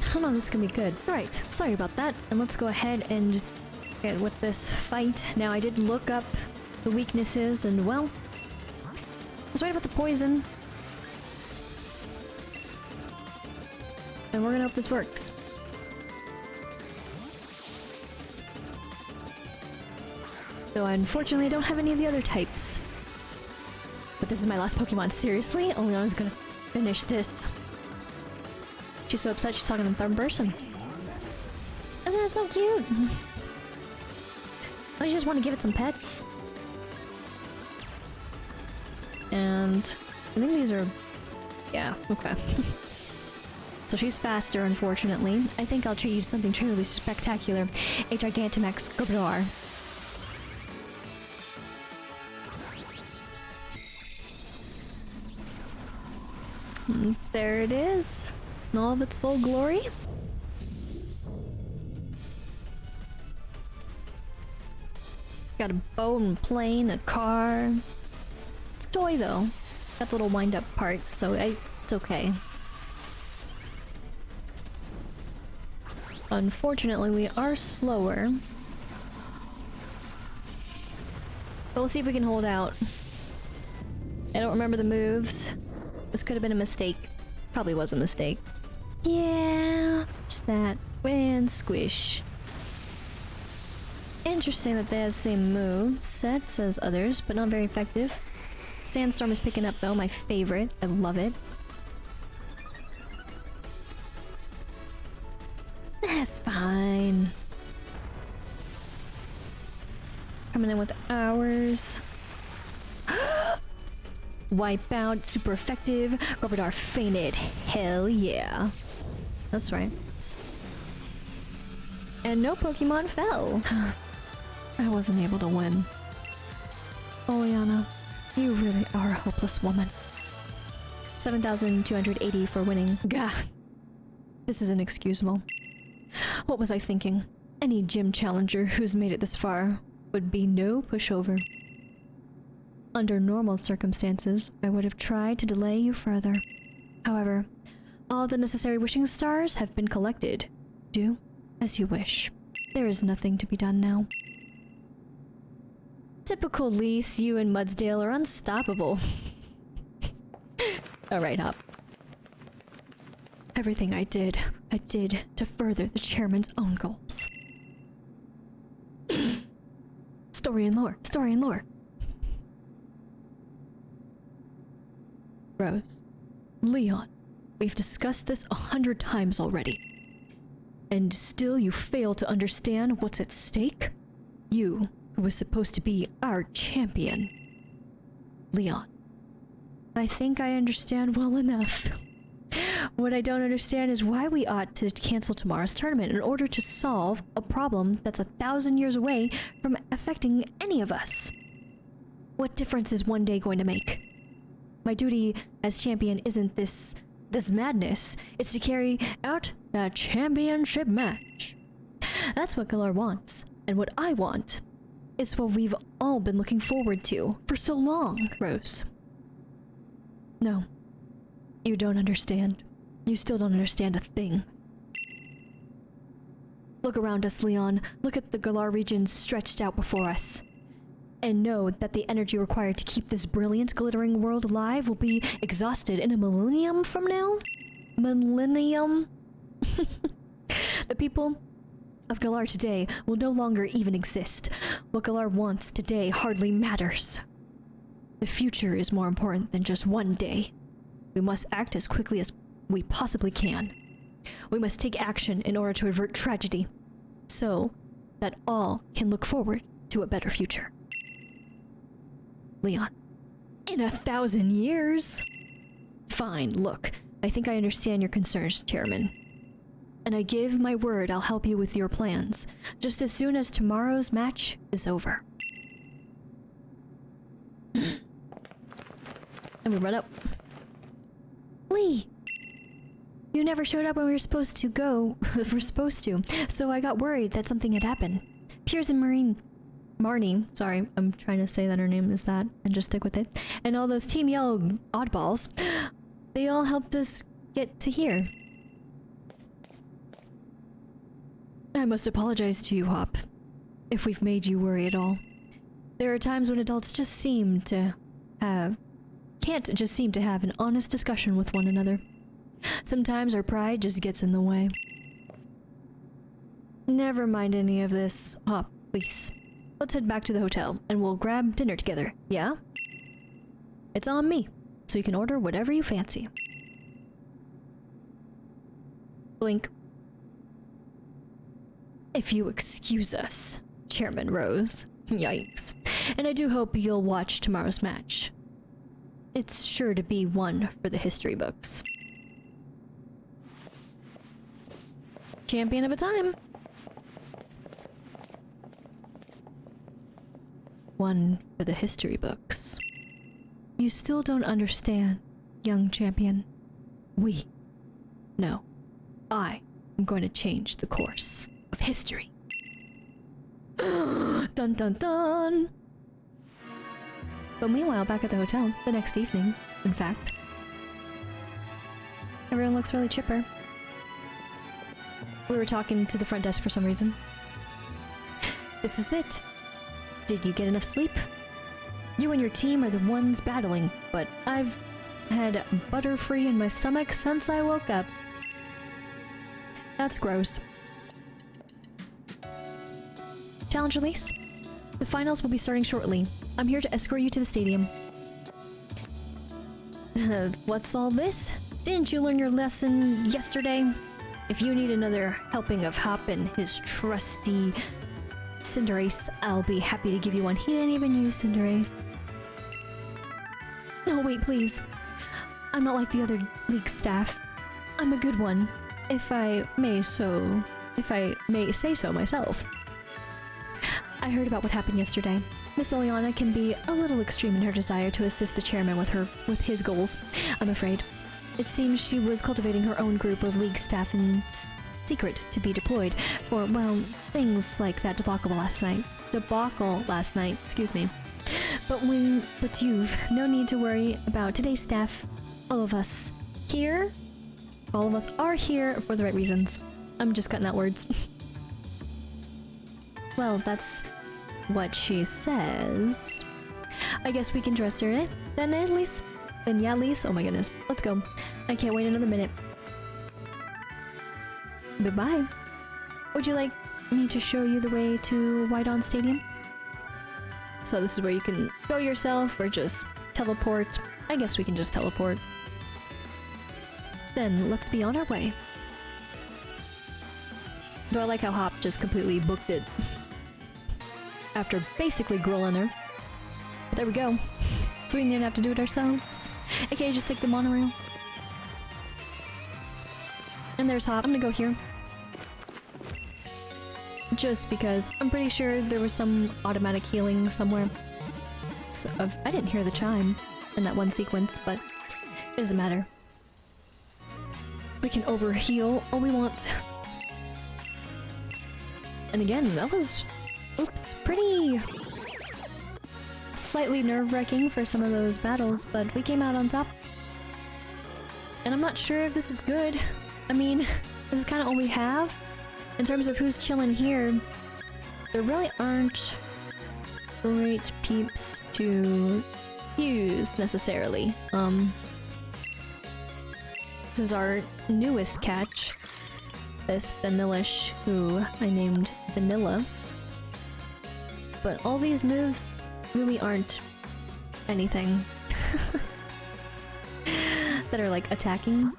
I don't know, this is gonna be good. Right, sorry about that. And let's go ahead and get with this fight. Now, I did look up the weaknesses, and well, I was right about the poison. And we're gonna hope this works. Though unfortunately I don't have any of the other types. But this is my last Pokemon, seriously? Oleana's gonna finish this. She's so upset she's talking in third person. Isn't it so cute? I just want to give it some pets. And I think these are... yeah, okay. So she's faster, unfortunately. I think I'll treat you to something truly spectacular. A Gigantamax Garbodor. There it is. In all of its full glory. Got a boat and plane, a car. It's a toy though. Got the little wind up part, so it's okay. Unfortunately, we are slower. But we'll see if we can hold out. I don't remember the moves. This could have been a mistake. Probably was a mistake. Yeah, just that. And squish. Interesting that they have the same move sets as others, but not very effective. Sandstorm is picking up though, my favorite. I love it. That's fine. Coming in with ours. Wipe out, super effective. Garbodor fainted. Hell yeah. That's right. And no Pokemon fell. I wasn't able to win. Oleana, you really are a hopeless woman. 7,280 for winning. Gah. This is inexcusable. What was I thinking? Any gym challenger who's made it this far would be no pushover. Under normal circumstances, I would have tried to delay you further. However, all the necessary wishing stars have been collected. Do as you wish. There is nothing to be done now. Typical Lise, you and Mudsdale are unstoppable. Alright, Hop. Everything I did to further the chairman's own goals. Story and lore, story and lore. Rose, Leon, we've discussed this 100 times already. And still you fail to understand what's at stake? You, who was supposed to be our champion. Leon, I think I understand well enough. What I don't understand is why we ought to cancel tomorrow's tournament in order to solve a problem that's 1,000 years away from affecting any of us. What difference is one day going to make? My duty as champion isn't this madness. It's to carry out the championship match. That's what Galar wants, and what I want. It's what we've all been looking forward to for so long, Rose. No, you don't understand. You still don't understand a thing. Look around us, Leon. Look at the Galar region stretched out before us. And know that the energy required to keep this brilliant, glittering world alive will be exhausted in a millennium from now? Millennium? The people of Galar today will no longer even exist. What Galar wants today hardly matters. The future is more important than just one day. We must act as quickly as we possibly can. We must take action in order to avert tragedy, so that all can look forward to a better future. Leon, in 1,000 years? Fine, look, I think I understand your concerns, Chairman. And I give my word I'll help you with your plans, just as soon as tomorrow's match is over. And we run up. Lee! You never showed up when we were supposed to go. So I got worried that something had happened. Piers and Marnie, sorry, I'm trying to say that her name is that and just stick with it. And all those Team Yellow oddballs, they all helped us get to here. I must apologize to you, Hop, if we've made you worry at all. There are times when adults just can't just seem to have an honest discussion with one another. Sometimes our pride just gets in the way. Never mind any of this, Hop, please. Let's head back to the hotel, and we'll grab dinner together, yeah? It's on me, so you can order whatever you fancy. Blink. If you excuse us, Chairman Rose. Yikes. And I do hope you'll watch tomorrow's match. It's sure to be one for the history books. Champion of a time. One for the history books. You still don't understand, young champion. I am going to change the course of history. Dun dun dun! But meanwhile, back at the hotel, the next evening, in fact. Everyone looks really chipper. We were talking to the front desk for some reason. This is it. Did you get enough sleep? You and your team are the ones battling, but I've had butterfree in my stomach since I woke up. That's gross. Challenge release. The finals will be starting shortly. I'm here to escort you to the stadium. What's all this? Didn't you learn your lesson yesterday? If you need another helping of Hop and his trusty Cinderace, I'll be happy to give you one. He didn't even use Cinderace. No, wait, please. I'm not like the other league staff. I'm a good one, if I may say so myself. I heard about what happened yesterday. Miss Oleana can be a little extreme in her desire to assist the chairman with his goals, I'm afraid. It seems she was cultivating her own group of league staff in secret to be deployed for, well, things like that debacle last night, excuse me. But you've no need to worry about today's staff. All of us are here for the right reasons. I'm just cutting out words. Well, that's what she says. I guess we can trust her, eh? Then yeah, Lise. Oh my goodness. Let's go. I can't wait another minute. Goodbye. Would you like me to show you the way to Wyndon Stadium? So this is where you can go yourself or just teleport. I guess we can just teleport. Then let's be on our way. Though I like how Hop just completely booked it. After basically grilling her. But there we go. So we didn't have to do it ourselves. Okay, just take the monorail. And there's Hop. I'm gonna go here. Just because I'm pretty sure there was some automatic healing somewhere. So, I didn't hear the chime in that one sequence, but it doesn't matter. We can overheal all we want. And again, that was, oops, pretty slightly nerve-wracking for some of those battles, but we came out on top. And I'm not sure if this is good. I mean, this is kind of all we have. In terms of who's chilling here, there really aren't great peeps to use, necessarily. This is our newest catch. This Vanillish, who I named Vanilla. But all these moves really aren't anything. That are like attacking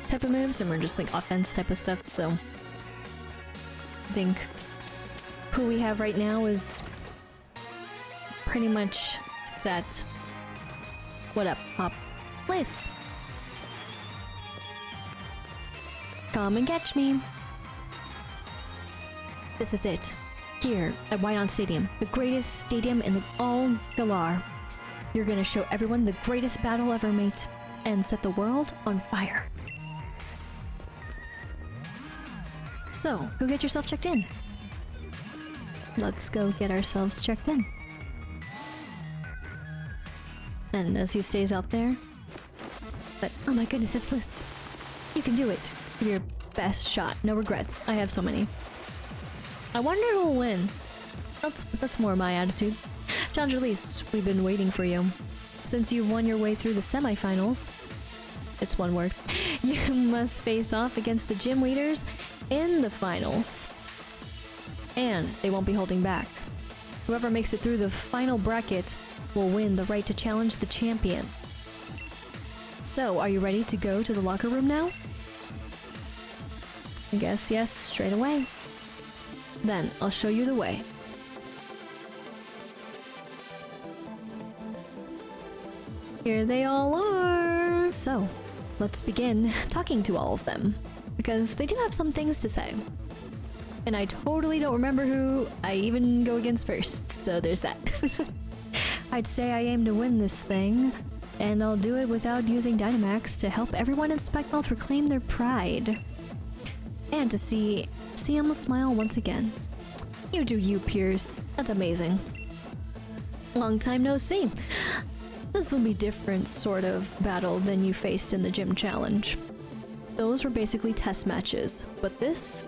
type of moves, or more just like offense type of stuff, so... I think who we have right now is pretty much set. What up, Hop? Place. Come and catch me. This is it. Here at Wynond Stadium, the greatest stadium in all Galar. You're gonna show everyone the greatest battle ever made and set the world on fire. So, go get yourself checked in. Let's go get ourselves checked in. And as he stays out there... But, oh my goodness, it's Liz. You can do it. Give your best shot. No regrets. I have so many. I wonder who will win. That's more my attitude. Challenger Lise, we've been waiting for you. Since you've won your way through the semifinals... It's one word. You must face off against the gym leaders in the finals. And they won't be holding back. Whoever makes it through the final bracket will win the right to challenge the champion. So, are you ready to go to the locker room now? I guess yes, straight away. Then, I'll show you the way. Here they all are! So, let's begin talking to all of them, because they do have some things to say. And I totally don't remember who I even go against first, so there's that. I'd say I aim to win this thing, and I'll do it without using Dynamax to help everyone in Spikemuth reclaim their pride. And to see them smile once again. You do you, Pierce. That's amazing. Long time no see. This will be different sort of battle than you faced in the gym challenge. Those were basically test matches, but this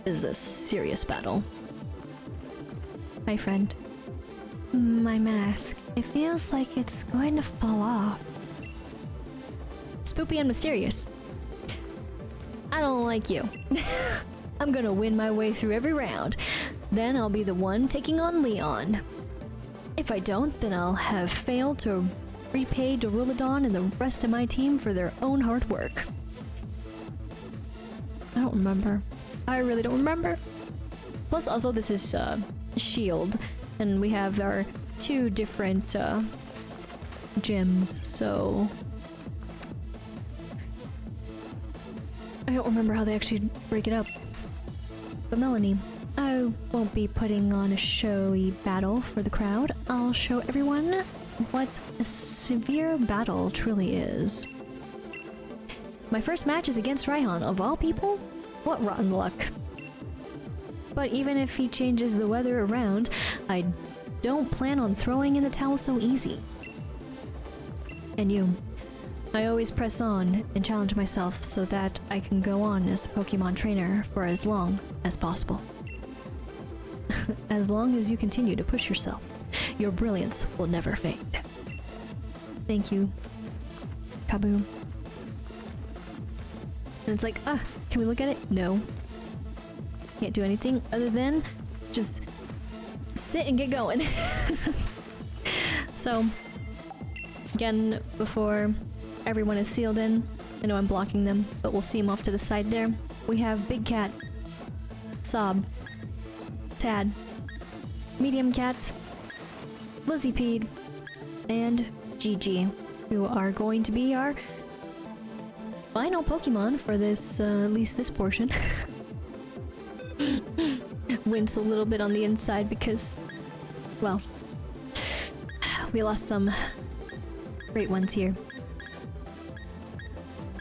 is a serious battle. Hi, friend. My mask. It feels like it's going to fall off. Spoopy and mysterious. I don't like you. I'm gonna win my way through every round. Then I'll be the one taking on Leon. If I don't, then I'll have failed to repay Dorulidon and the rest of my team for their own hard work. I don't remember. I really don't remember. Plus, also, this is Sheild, and we have our two different gyms, so... I don't remember how they actually break it up. But Melanie, I won't be putting on a showy battle for the crowd. I'll show everyone what a severe battle truly is. My first match is against Raihan, of all people? What rotten luck. But even if he changes the weather around, I don't plan on throwing in the towel so easy. And you. I always press on and challenge myself so that I can go on as a Pokemon trainer for as long as possible. As long as you continue to push yourself, your brilliance will never fade. Thank you, Kaboom. And it's like, can we look at it? No. Can't do anything other than just sit and get going. So, again, before everyone is sealed in, I know I'm blocking them, but we'll see them off to the side there. We have Big Cat, Sob, Tad, Medium Cat, Lizzipede, and Gigi, who are going to be our final Pokemon for this, at least this portion. Wince a little bit on the inside because, well, we lost some great ones here.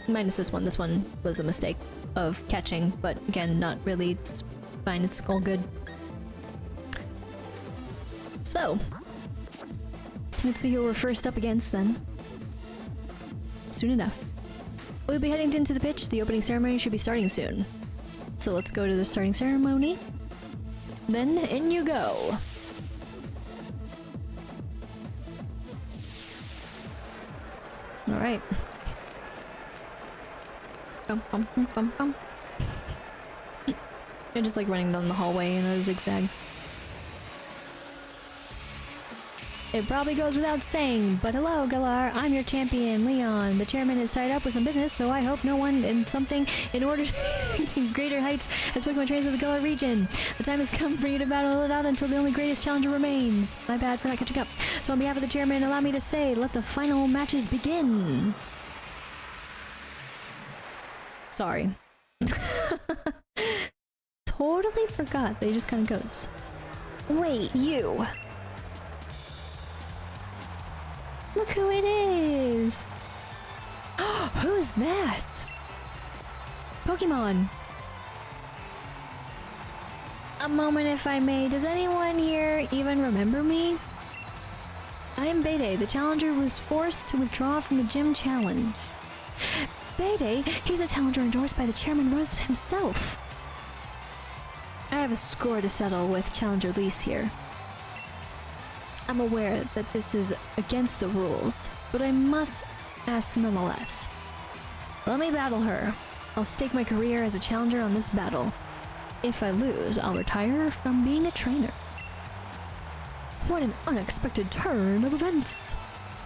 Minus this one. This one was a mistake of catching, but again, not really. It's fine. It's all good. So, let's see who we're first up against then. Soon enough. We'll be heading into the pitch. The opening ceremony should be starting soon. So let's go to the starting ceremony. Then in you go. Alright. You're just like running down the hallway in a zigzag. It probably goes without saying, but hello, Galar. I'm your champion, Leon. The chairman is tied up with some business, so I hope no one in something in order to greater heights as Pokemon trainers of the Galar region. The time has come for you to battle it out until the only greatest challenger remains. My bad for not catching up. So on behalf of the chairman, allow me to say, let the final matches begin. Sorry. Totally forgot that he just kind of goes. Wait, you. Look who it is! Who's that? Pokemon! A moment if I may, does anyone here even remember me? I am Bede, the challenger who was forced to withdraw from the gym challenge. Bede? He's a challenger endorsed by the chairman Rose himself. I have a score to settle with Challenger Lise here. I'm aware that this is against the rules, but I must ask nonetheless. Let me battle her. I'll stake my career as a challenger on this battle. If I lose, I'll retire from being a trainer. What an unexpected turn of events!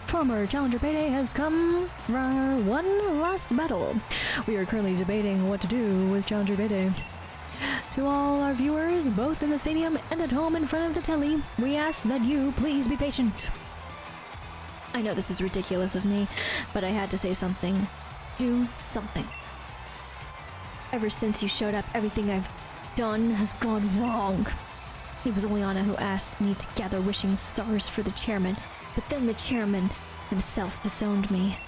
Former Challenger Bede has come for one last battle. We are currently debating what to do with Challenger Bede. To all our viewers, both in the stadium and at home in front of the telly, we ask that you please be patient. I know this is ridiculous of me, but I had to say something. Do something. Ever since you showed up, everything I've done has gone wrong. It was Oleana who asked me to gather wishing stars for the chairman, but then the chairman himself disowned me.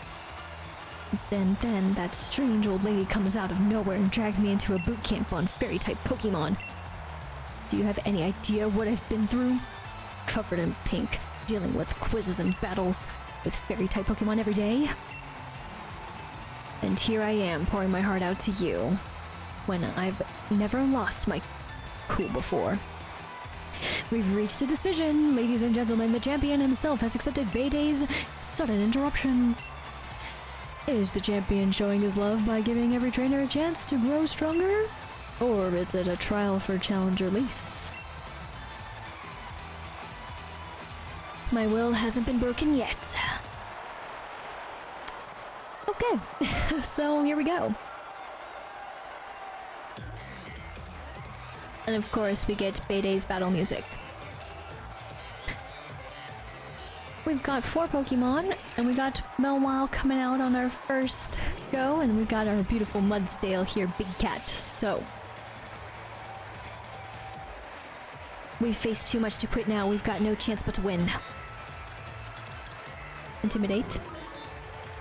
Then that strange old lady comes out of nowhere and drags me into a boot camp on fairy-type Pokemon. Do you have any idea what I've been through? Covered in pink, dealing with quizzes and battles with fairy-type Pokemon every day? And here I am, pouring my heart out to you, when I've never lost my cool before. We've reached a decision, ladies and gentlemen. The champion himself has accepted Bede's sudden interruption. Is the champion showing his love by giving every trainer a chance to grow stronger? Or is it a trial for Challenger Lise? My will hasn't been broken yet. Okay, so here we go. And of course we get Bede's battle music. We've got 4 Pokemon, and we got Melmile coming out on our first go, and we've got our beautiful Mudsdale here, Big Cat. So, we've faced too much to quit now. We've got no chance but to win. Intimidate.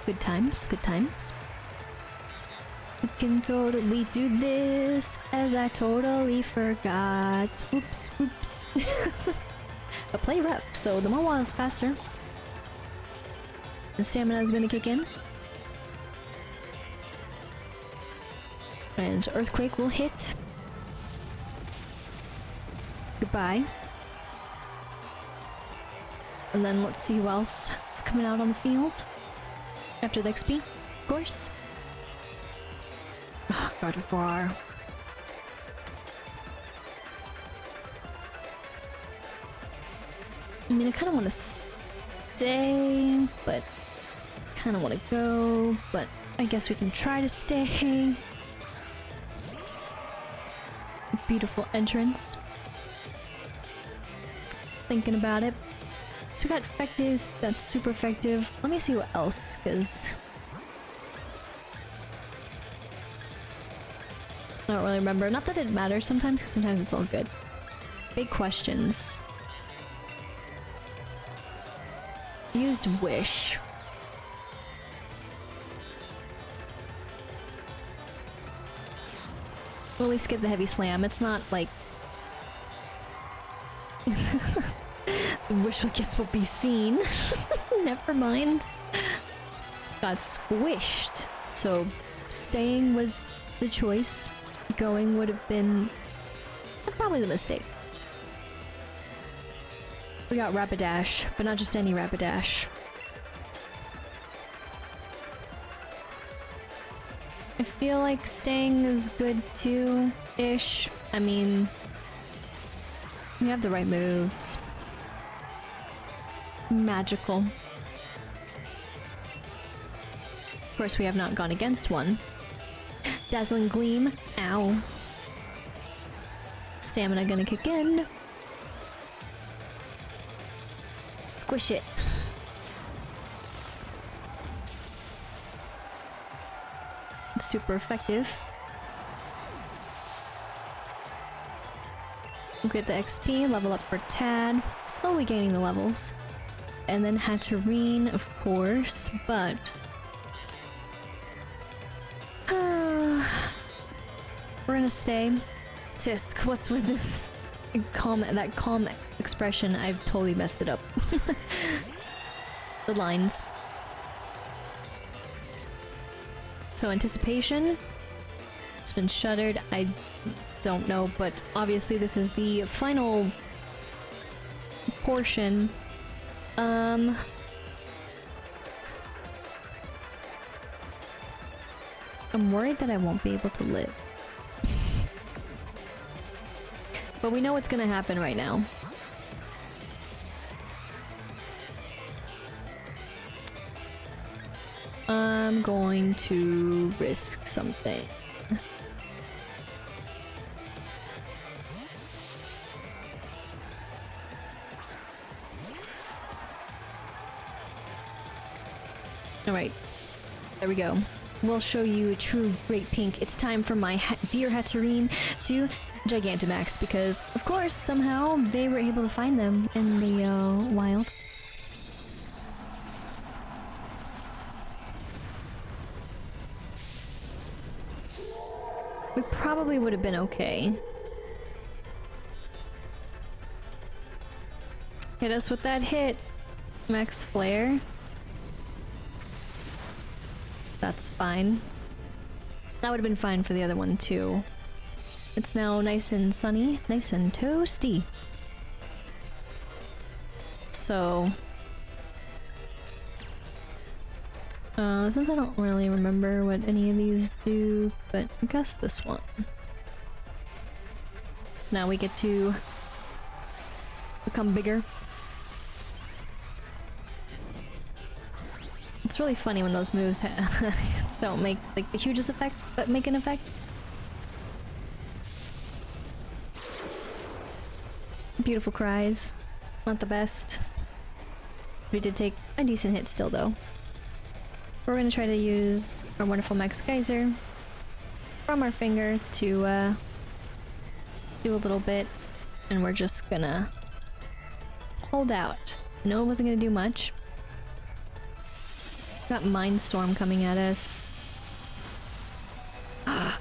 Good times, good times. We can totally do this, as I totally forgot. Oops, oops. But play rough, so the Mawile is faster. The stamina is going to kick in. And Earthquake will hit. Goodbye. And then let's see who else is coming out on the field. After the XP, of course. God of War. I mean, I kind of want to stay, but kind of want to go, but I guess we can try to stay. Beautiful entrance. Thinking about it. So we got effectives, that's super effective. Let me see what else, because I don't really remember. Not that it matters sometimes, because sometimes it's all good. Big questions. Used Wish. We'll at least get the heavy slam. It's not like the wish, I guess, will be seen. Never mind. Got squished. So staying was the choice. Going would have been probably the mistake. We got Rapidash, but not just any Rapidash. I feel like staying is good too-ish. I mean, we have the right moves. Magical. Of course, we have not gone against one. Dazzling Gleam. Ow. Stamina gonna kick in. Squish it. It's super effective. We'll get the XP, level up for Tad, slowly gaining the levels. And then Hatterene, of course, but we're gonna stay. Tisk, what's with this that calm expression? I've totally messed it up. The lines. So anticipation. It's been shuttered. I don't know, but obviously this is the final portion. I'm worried that I won't be able to live. But we know what's gonna happen right now. I'm going to risk something. Alright, there we go. We'll show you a true great pink. It's time for my dear Hatterene to Gigantamax, because, of course, somehow they were able to find them in the wild. We probably would have been okay. Hit us with that hit. Max Flare. That's fine. That would have been fine for the other one too. It's now nice and sunny, nice and toasty. So since I don't really remember what any of these do, but I guess this one. So now we get to become bigger. It's really funny when those moves don't make like the hugest effect, but make an effect. Beautiful cries. Not the best. We did take a decent hit still though. We're gonna try to use our wonderful Max Geyser from our finger to do a little bit, and we're just gonna hold out. No, it wasn't gonna do much. Got Mind Storm coming at us.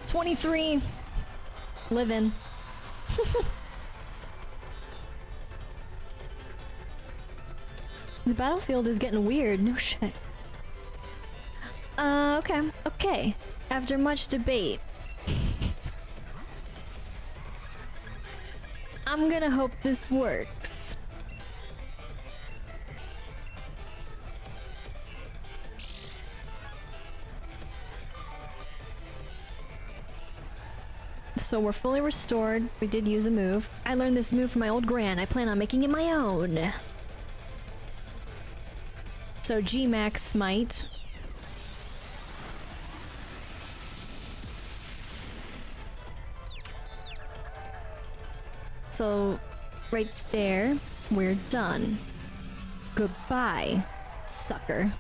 23! Living. The battlefield is getting weird. No shit. Okay. Okay. After much debate, I'm gonna hope this works. So we're fully restored. We did use a move. I learned this move from my old gran. I plan on making it my own. So G-Max Smite. So right there, we're done. Goodbye, sucker.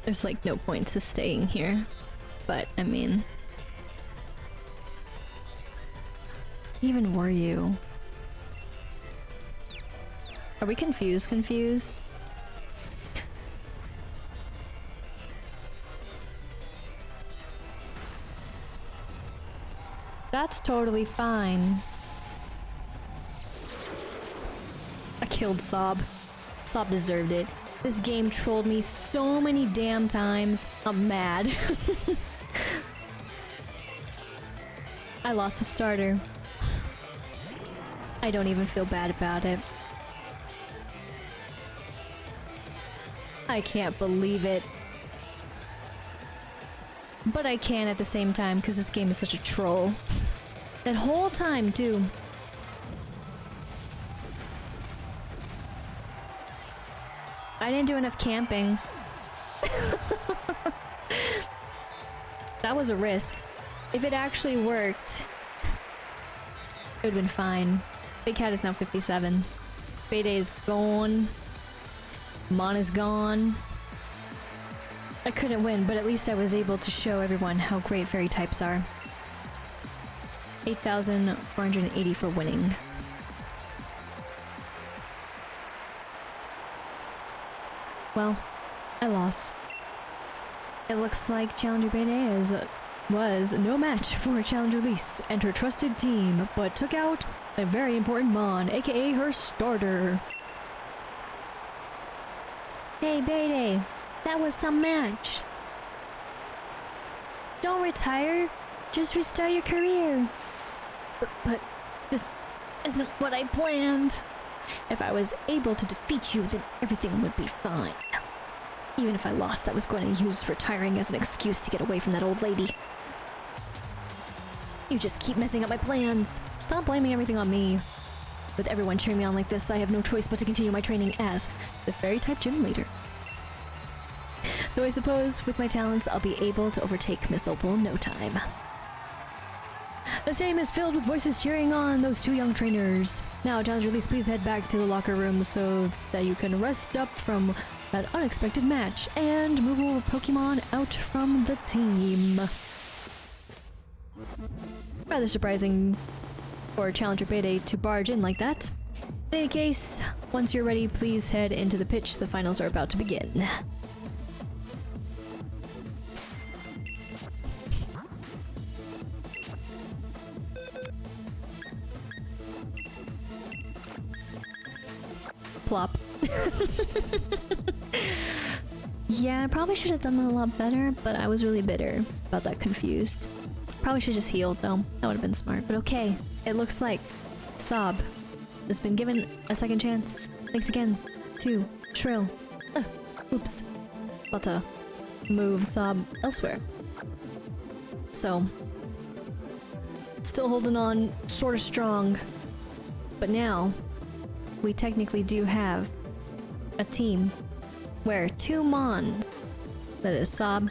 There's like no point to staying here, but I mean, even were you? Are we confused? That's totally fine. I killed Sob. Sob deserved it. This game trolled me so many damn times. I'm mad. I lost the starter. I don't even feel bad about it. I can't believe it. But I can at the same time because this game is such a troll. That whole time too. I didn't do enough camping. That was a risk. If it actually worked, it would've been fine. Big Cat is now 57. Bayday is gone. Mon is gone. I couldn't win, but at least I was able to show everyone how great fairy types are. 8,480 for winning. Well, I lost. It looks like Challenger Bayday was no match for Challenger Lise and her trusted team, but took out a very important Mon, aka her starter. Hey Bayday, that was some match. Don't retire, just restart your career. But this isn't what I planned. If I was able to defeat you, then everything would be fine. Even if I lost, I was going to use retiring as an excuse to get away from that old lady. You just keep messing up my plans. Stop blaming everything on me. With everyone cheering me on like this, I have no choice but to continue my training as the fairy-type gym leader. Though I suppose, with my talents, I'll be able to overtake Miss Opal in no time. The stadium is filled with voices cheering on those two young trainers. Now, Challenger Lise, please head back to the locker room so that you can rest up from that unexpected match and move all Pokemon out from the team. Rather surprising for Challenger Bayday to barge in like that. In any case, once you're ready, please head into the pitch. The finals are about to begin. Plop. Yeah, I probably should have done that a lot better, but I was really bitter about that confused. Probably should just healed though. That would have been smart, but okay. It looks like Sob has been given a second chance. Thanks again to Shrill. Oops. About to move Sob elsewhere. So, still holding on sort of strong, but now we technically do have a team where two Mons, that is Sob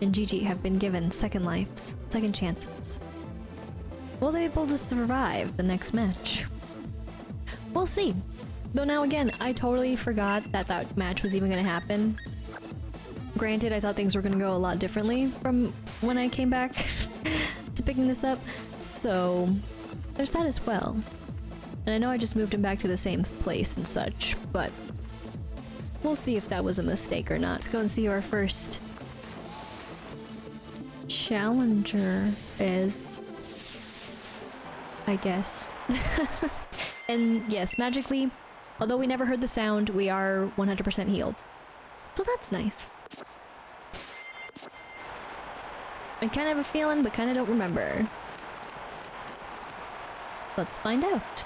and Gigi, have been given second lives, second chances. Will they be able to survive the next match? We'll see. Though now again, I totally forgot that that match was even going to happen. Granted, I thought things were going to go a lot differently from when I came back to picking this up, so there's that as well. And I know I just moved him back to the same place and such, but we'll see if that was a mistake or not. Let's go and see who our first challenger is, I guess. And yes, magically, although we never heard the sound, we are 100% healed. So that's nice. I kind of have a feeling, but kind of don't remember. Let's find out.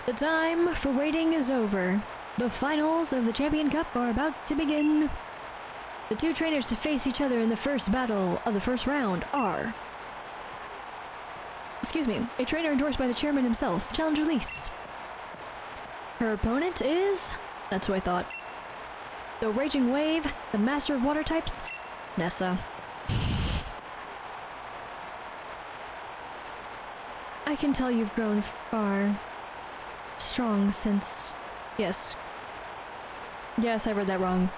The time for waiting is over. The finals of the Champion Cup are about to begin. The two trainers to face each other in the first battle of the first round are... Excuse me, a trainer endorsed by the chairman himself, Challenger Lise. Her opponent is... That's who I thought. The Raging Wave, the master of water types, Nessa. I can tell you've grown far strong since... Yes. Yes, I read that wrong.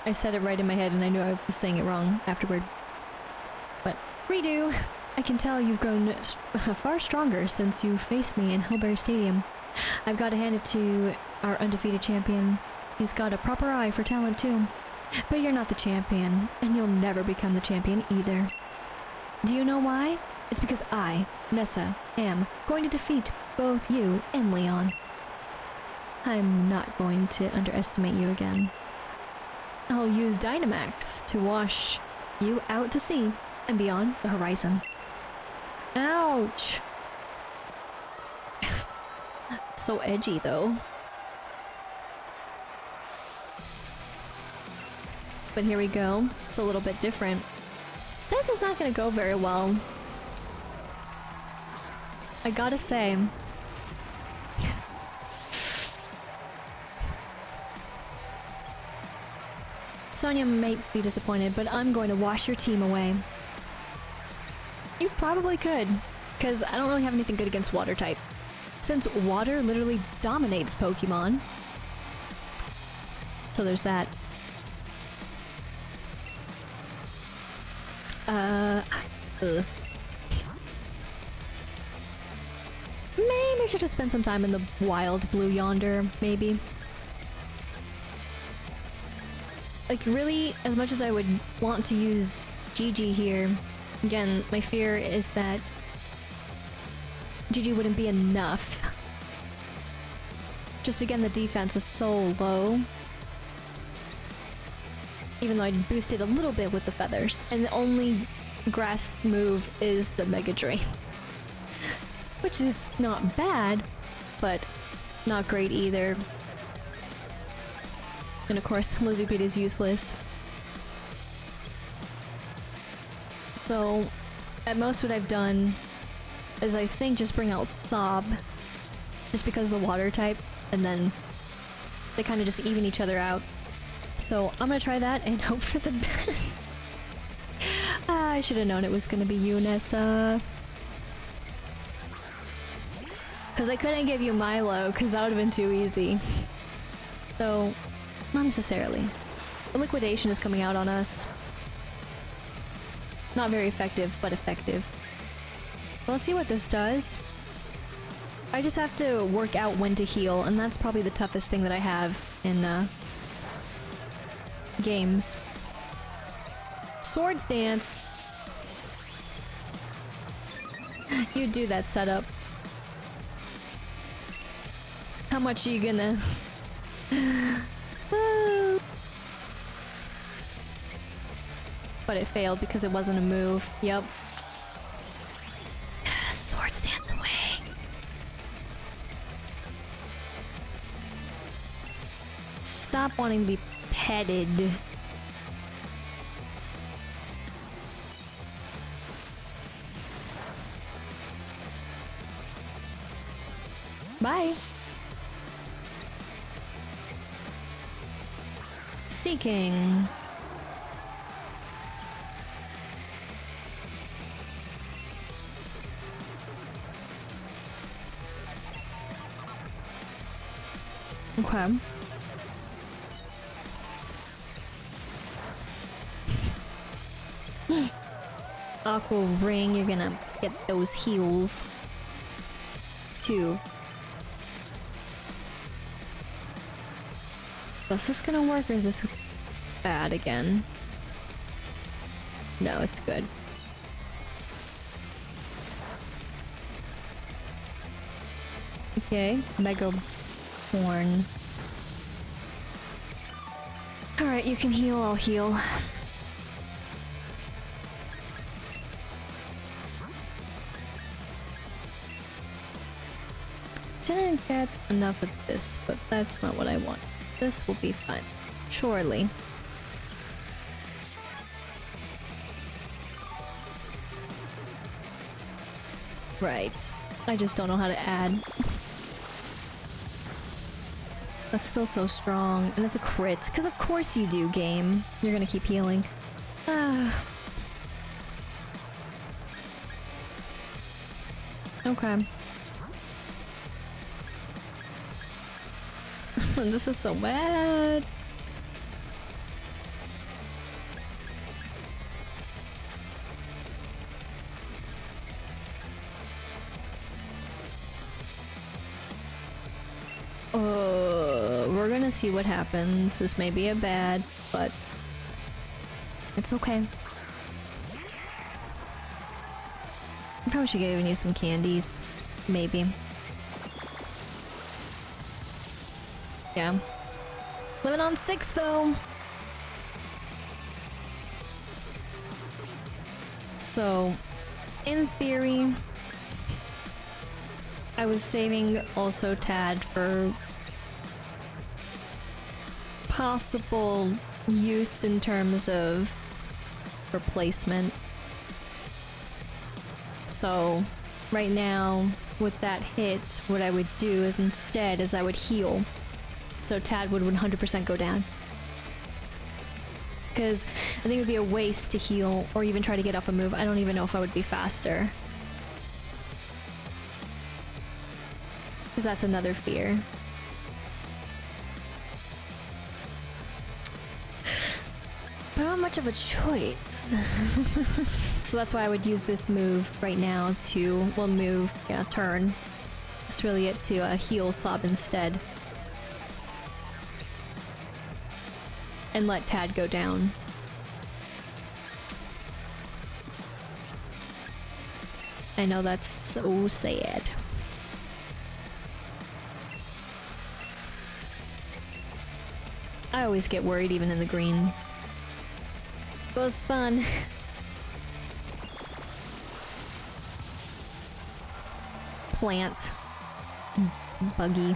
I said it right in my head and I knew I was saying it wrong afterward. But redo! I can tell you've grown far stronger since you faced me in Hillberry Stadium. I've got to hand it to our undefeated champion. He's got a proper eye for talent too. But you're not the champion, and you'll never become the champion either. Do you know why? It's because I, Nessa, am going to defeat both you and Leon. I'm not going to underestimate you again. I'll use Dynamax to wash you out to sea and beyond the horizon. Ouch! So edgy though. But here we go. It's a little bit different. This is not gonna go very well. I gotta say. Sonia might be disappointed, but I'm going to wash your team away. You probably could, because I don't really have anything good against water type. Since water literally dominates Pokemon. So there's that. Maybe I should just spend some time in the wild blue yonder, maybe. Like really, as much as I would want to use Gigi here, again, my fear is that Gigi wouldn't be enough. Just again, the defense is so low. Even though I boosted a little bit with the feathers. And the only grass move is the Mega Drain. Which is not bad, but not great either. And of course, Lizupede is useless. So, at most what I've done is I think just bring out Sob. Just because of the water type, and then they kind of just even each other out. So I'm gonna try that and hope for the best. I should have known it was gonna be you, Nessa. Because I couldn't give you Milo, because that would have been too easy. So, not necessarily. The liquidation is coming out on us. Not very effective, but effective. Well, let's see what this does. I just have to work out when to heal, and that's probably the toughest thing that I have in games. Swords Dance. You do that setup. How much are you gonna... But it failed because it wasn't a move. Yep. Swords Dance away. Stop wanting to be petted. Bye. Seeking. Okay. Aqua Ring, you're gonna get those heals. Too. Is this gonna work or is this bad again? No, it's good. Okay, Mega Horn. Alright, you can heal, I'll heal. Didn't get enough of this, but that's not what I want. This will be fun. Surely. Right. I just don't know how to add. That's still so strong. And it's a crit. Because of course you do, game. You're gonna keep healing. Okay. This is so bad. We're gonna see what happens. This may be a bad, but it's okay. I probably should have given you some candies. Maybe. Yeah. Living on 6 though. So, in theory, I was saving also Tad for possible use in terms of replacement. So, right now, with that hit, what I would do is instead is I would heal. So Tad would 100% go down. Because I think it would be a waste to heal or even try to get off a move. I don't even know if I would be faster. Because that's another fear. But I don't have much of a choice. So that's why I would use this move right now to, well, move, yeah, turn. That's really it, to heal Sob instead. And let Tad go down. I know that's so sad. I always get worried even in the green. It was fun. Plant. Buggy.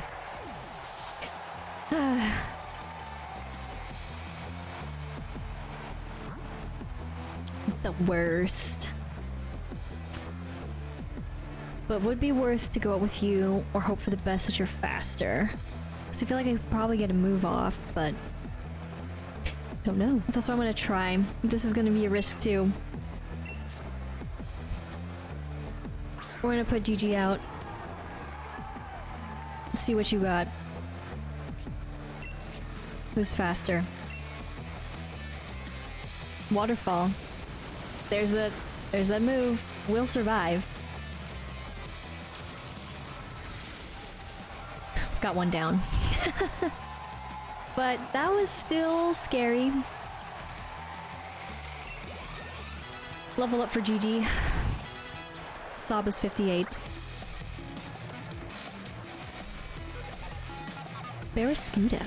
The worst. But would be worth to go out with you or hope for the best that you're faster. So I feel like I could probably get a move off, but don't know. That's what I'm gonna try. This is gonna be a risk too. We're gonna put Gigi out. See what you got. Who's faster? Waterfall. There's that move. We'll survive. Got one down. But that was still scary. Level up for Gigi. Sob is 58. Barracuda.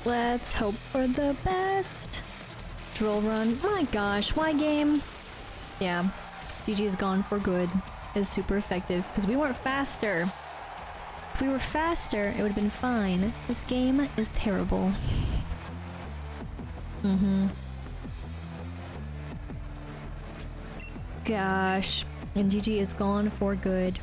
Let's hope for the best. Drill run. My gosh, why game? Yeah, GG is gone for good. It's super effective because we weren't faster. If we were faster, it would have been fine. This game is terrible. Gosh, and GG is gone for good.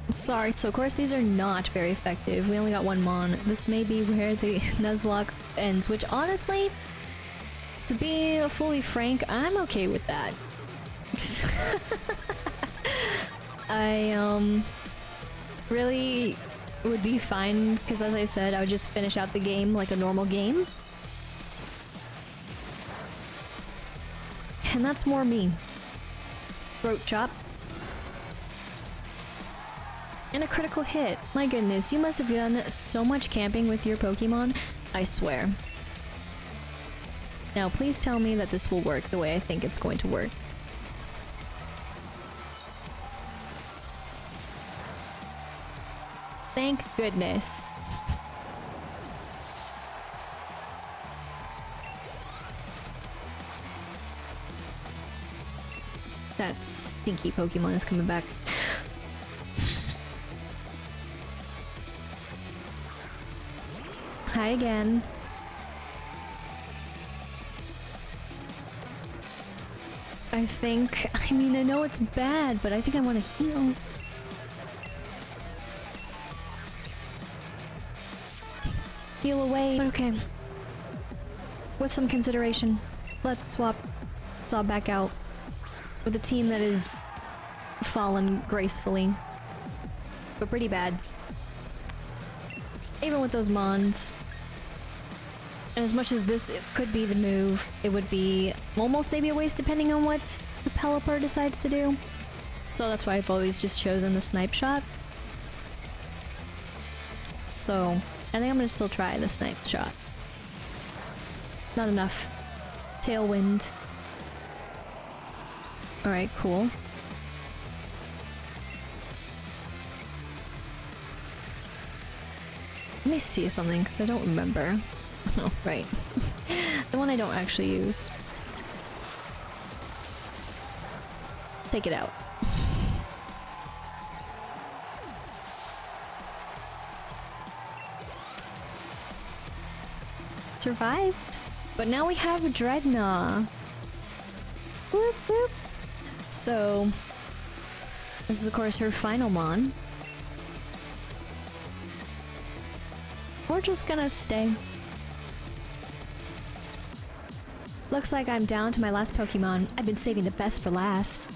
Sorry. So of course these are not very effective. We only got one Mon. This may be where the Nuzlocke ends, which honestly, to be fully frank, I'm okay with that. I really would be fine because, as I said, I would just finish out the game like a normal game. And that's more me. Throat chop. And a critical hit. My goodness, you must have done so much camping with your Pokemon. I swear. Now, please tell me that this will work the way I think it's going to work. Thank goodness. That stinky Pokemon is coming back. Hi again. I mean, I know it's bad, but I think I want to heal. Heal away. But okay. With some consideration, let's swap back out with a team that is fallen gracefully, but pretty bad. Even with those mons. And as much as this could be the move, it would be almost maybe a waste depending on what the Pelipper decides to do. So that's why I've always just chosen the snipe shot. So I think I'm gonna still try the snipe shot. Not enough. Tailwind. Alright, cool. Let me see something, because I don't remember. Oh, right. The one I don't actually use. Take it out. Survived. But now we have Dreadnought. Whoop, whoop. So, this is of course her final mon. We're just gonna stay. Looks like I'm down to my last Pokemon. I've been saving the best for last.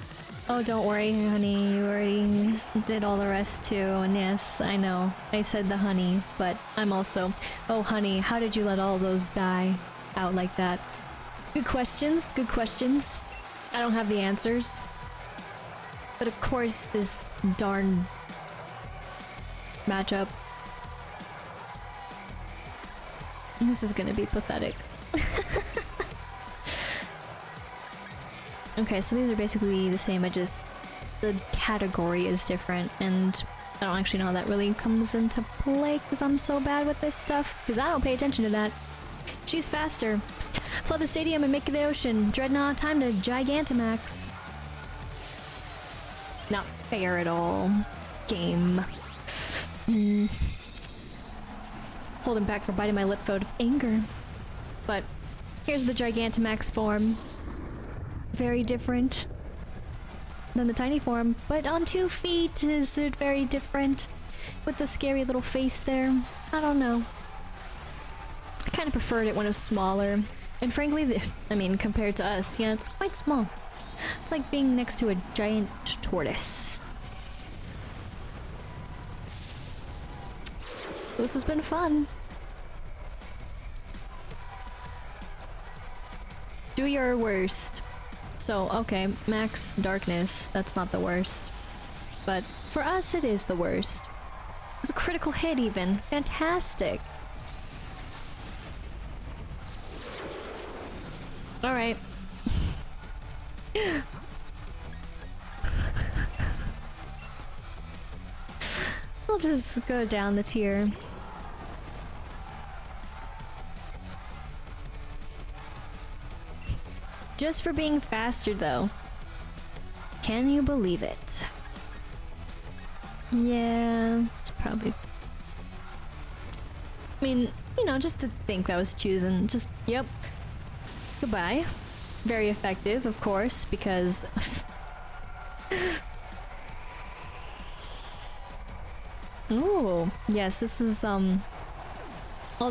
Oh, don't worry, honey. You already did all the rest too. And yes, I know. I said the honey, but I'm also... Oh, honey, how did you let all those die out like that? Good questions, good questions. I don't have the answers. But of course, this darn matchup. This is gonna be pathetic. Okay, so these are basically the same, I just... the category is different, and I don't actually know how that really comes into play, because I'm so bad with this stuff, because I don't pay attention to that. She's faster. Flood the stadium and make the ocean. Dreadnought, time to Gigantamax. Not fair at all. Game. Holding back for biting my lip vote of anger. But here's the Gigantamax form. Very different than the tiny form, but on 2 feet is it very different with the scary little face there. I don't know. I kind of preferred it when it was smaller, and frankly, I mean, compared to us, yeah, it's quite small. It's like being next to a giant tortoise. This has been fun. Do your worst. So, okay, max darkness, that's not the worst. But for us, it is the worst. It was a critical hit even. Fantastic. Alright. We'll just go down the tier. Just for being faster, though. Can you believe it? Yeah, it's probably... I mean, you know, just to think that was choosing. Just, yep. Goodbye. Very effective, of course, because... Ooh, yes, this is, all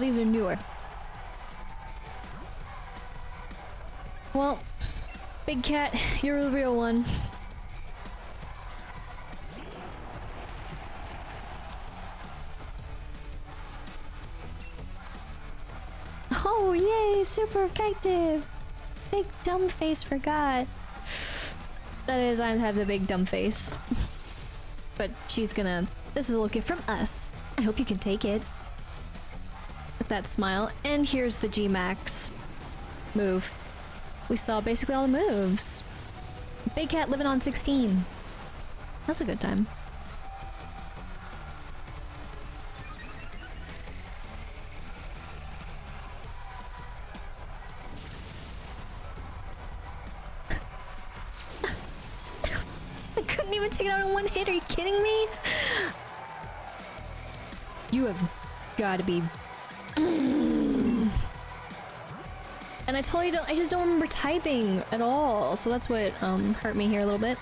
these are newer. Well, Big Cat, you're the real one. Oh, yay! Super effective! Big dumb face forgot. That is, I have the big dumb face. But she's gonna... This is a little gift from us. I hope you can take it. With that smile. And here's the G-Max move. We saw basically all the moves. Big Cat living on 16. That's a good time. I couldn't even take it out in one hit. Are you kidding me? You have got to be And I totally don't, I just don't remember typing at all. So that's what hurt me here a little bit.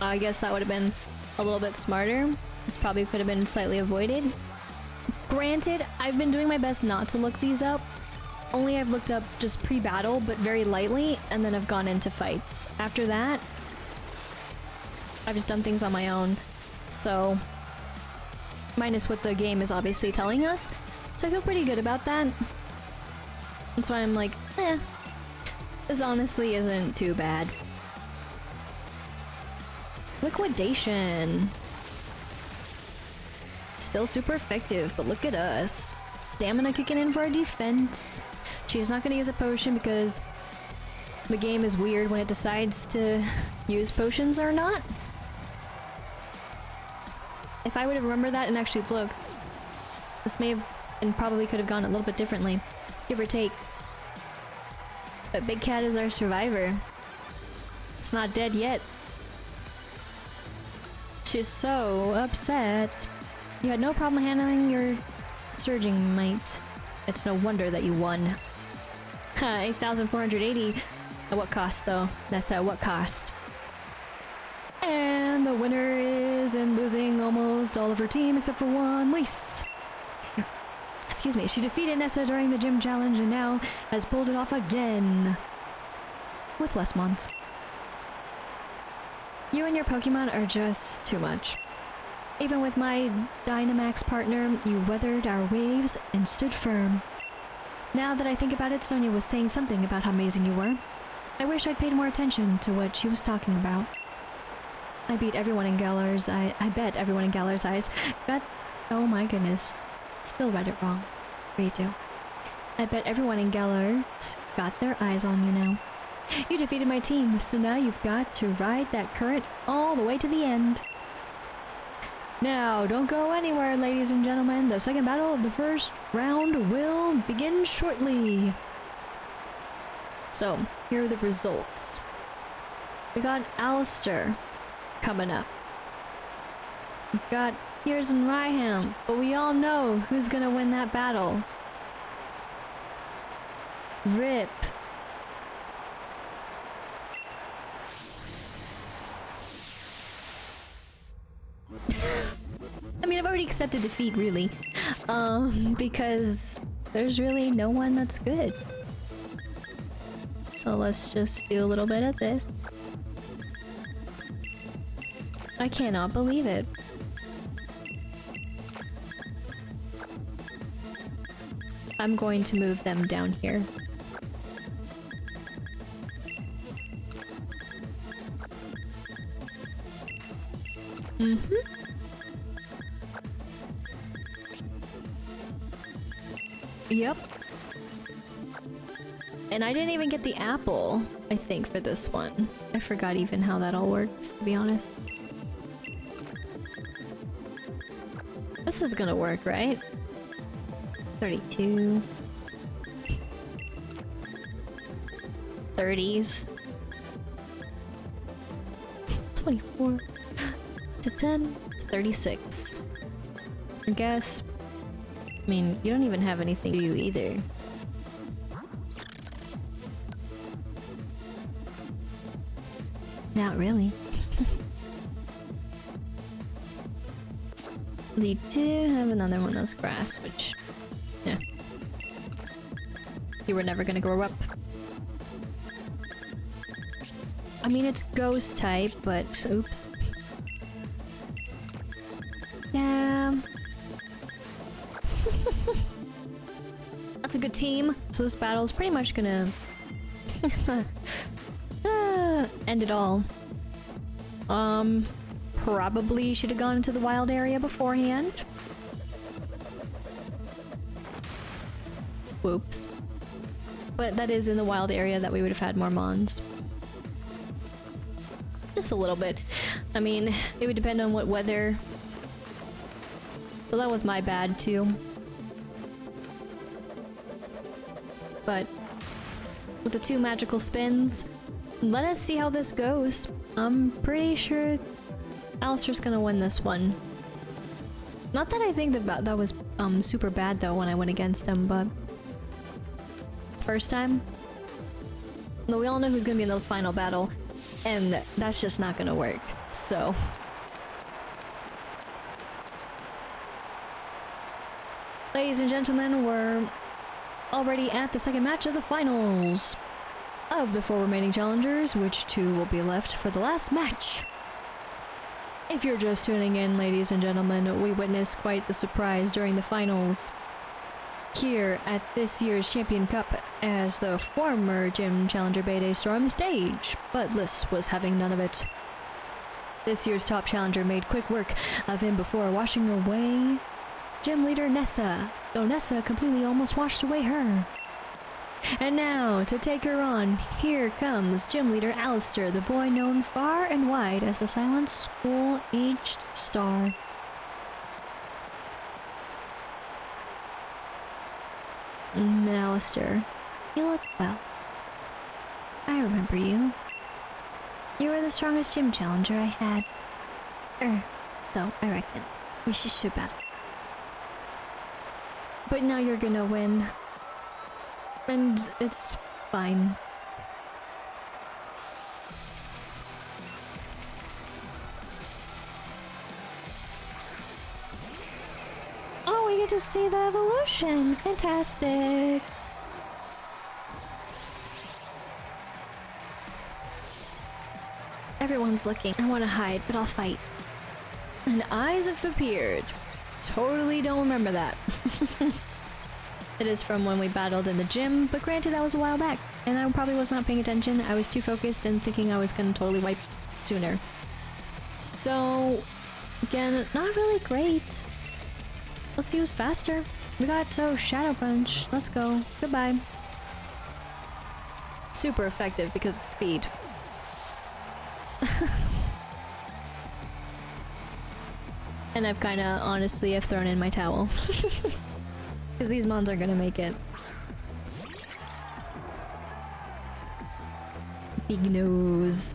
I guess that would have been a little bit smarter. This probably could have been slightly avoided. Granted, I've been doing my best not to look these up. Only I've looked up just pre-battle, but very lightly, and then I've gone into fights. After that, I've just done things on my own. So, minus what the game is obviously telling us. So I feel pretty good about that. That's why I'm like, this honestly isn't too bad. Liquidation. Still super effective, but look at us. Stamina kicking in for our defense. She's not gonna use a potion because the game is weird when it decides to use potions or not. If I would have remembered that and actually looked, this may have and probably could have gone a little bit differently, give or take. But Big Cat is our survivor. It's not dead yet. She's so upset. You had no problem handling your surging might. It's no wonder that you won. 8,480. At what cost, though? That's at what cost? And the winner is in losing almost all of her team except for one, Lise. Excuse me. She defeated Nessa during the gym challenge and now has pulled it off again. With less mons. You and your Pokemon are just too much. Even with my Dynamax partner, you weathered our waves and stood firm. Now that I think about it, Sonia was saying something about how amazing you were. I wish I'd paid more attention to what she was talking about. I beat everyone in Galar's eye. I bet everyone in Galar's eyes got... Oh my goodness. Still read it wrong. Redo. I bet everyone in Galar's got their eyes on you now. You defeated my team, so now you've got to ride that current all the way to the end. Now, don't go anywhere, ladies and gentlemen. The second battle of the first round will begin shortly. So, here are the results. We got Alistair coming up. We got Piers and Ryham, but we all know who's gonna win that battle. Rip. I mean, I've already accepted defeat, really. Because there's really no one that's good. So let's just do a little bit of this. I cannot believe it. I'm going to move them down here. Mm-hmm. Yep. And I didn't even get the apple, I think, for this one. I forgot even how that all works, to be honest. This is gonna work, right? 32. 30s. 24. To 10. To 36. I guess. I mean, you don't even have anything to you either. Not really. They do have another one that's grass, which... yeah. You were never gonna grow up. I mean, it's ghost type, but... oops. Yeah... That's a good team. So this battle is pretty much gonna... end it all. Probably should have gone into the wild area beforehand. Whoops. But that is in the wild area that we would have had more mons. Just a little bit. I mean, it would depend on what weather. So that was my bad too. But with the 2 magical spins, let us see how this goes. I'm pretty sure Alistair's gonna win this one. Not that I think that was super bad though when I went against him, but first time. No, we all know who's gonna be in the final battle, and that's just not gonna work. So. Ladies and gentlemen, we're already at the second match of the finals. Of the 4 remaining challengers, which 2 will be left for the last match. If you're just tuning in, ladies and gentlemen, we witnessed quite the surprise during the finals here at this year's Champion Cup as the former Gym Challenger Bayday stormed the stage, but Liz was having none of it. This year's top challenger made quick work of him before washing away Gym Leader Nessa, though Nessa completely almost washed away her. And now, to take her on, here comes Gym Leader Alistair, the boy known far and wide as the silent school-aged star. Alistair, you look well. I remember you. You were the strongest gym challenger I had. So I reckon we should battle. But now you're gonna win. And it's fine. Oh, we get to see the evolution! Fantastic! Everyone's looking. I want to hide, but I'll fight. And eyes have appeared. Totally don't remember that. It is from when we battled in the gym, but granted that was a while back, and I probably was not paying attention. I was too focused and thinking I was gonna totally wipe sooner. So, again, not really great. Let's see who's faster. We got Shadow Punch. Let's go. Goodbye. Super effective because of speed. And I've kinda, honestly, I've thrown in my towel. Because these mons are gonna make it. Big nose.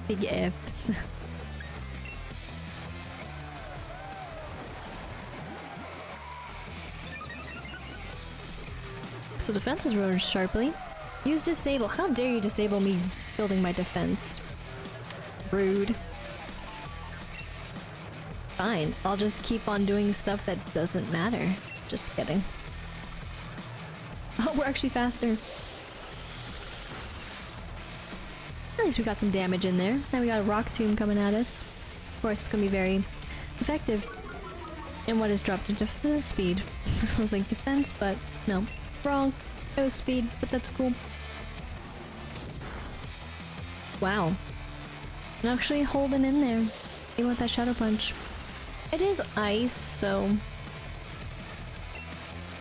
Big F's. So defense is rose sharply. Use disable. How dare you disable me building my defense? Rude. Fine, I'll just keep on doing stuff that doesn't matter. Just kidding. Oh, we're actually faster. At least we got some damage in there. Now we got a rock tomb coming at us. Of course, it's gonna be very effective. And what is dropped into speed? I was like defense, but no. Wrong. It was speed, but that's cool. Wow. I'm actually holding in there. Even with that Shadow Punch. It is ice, so...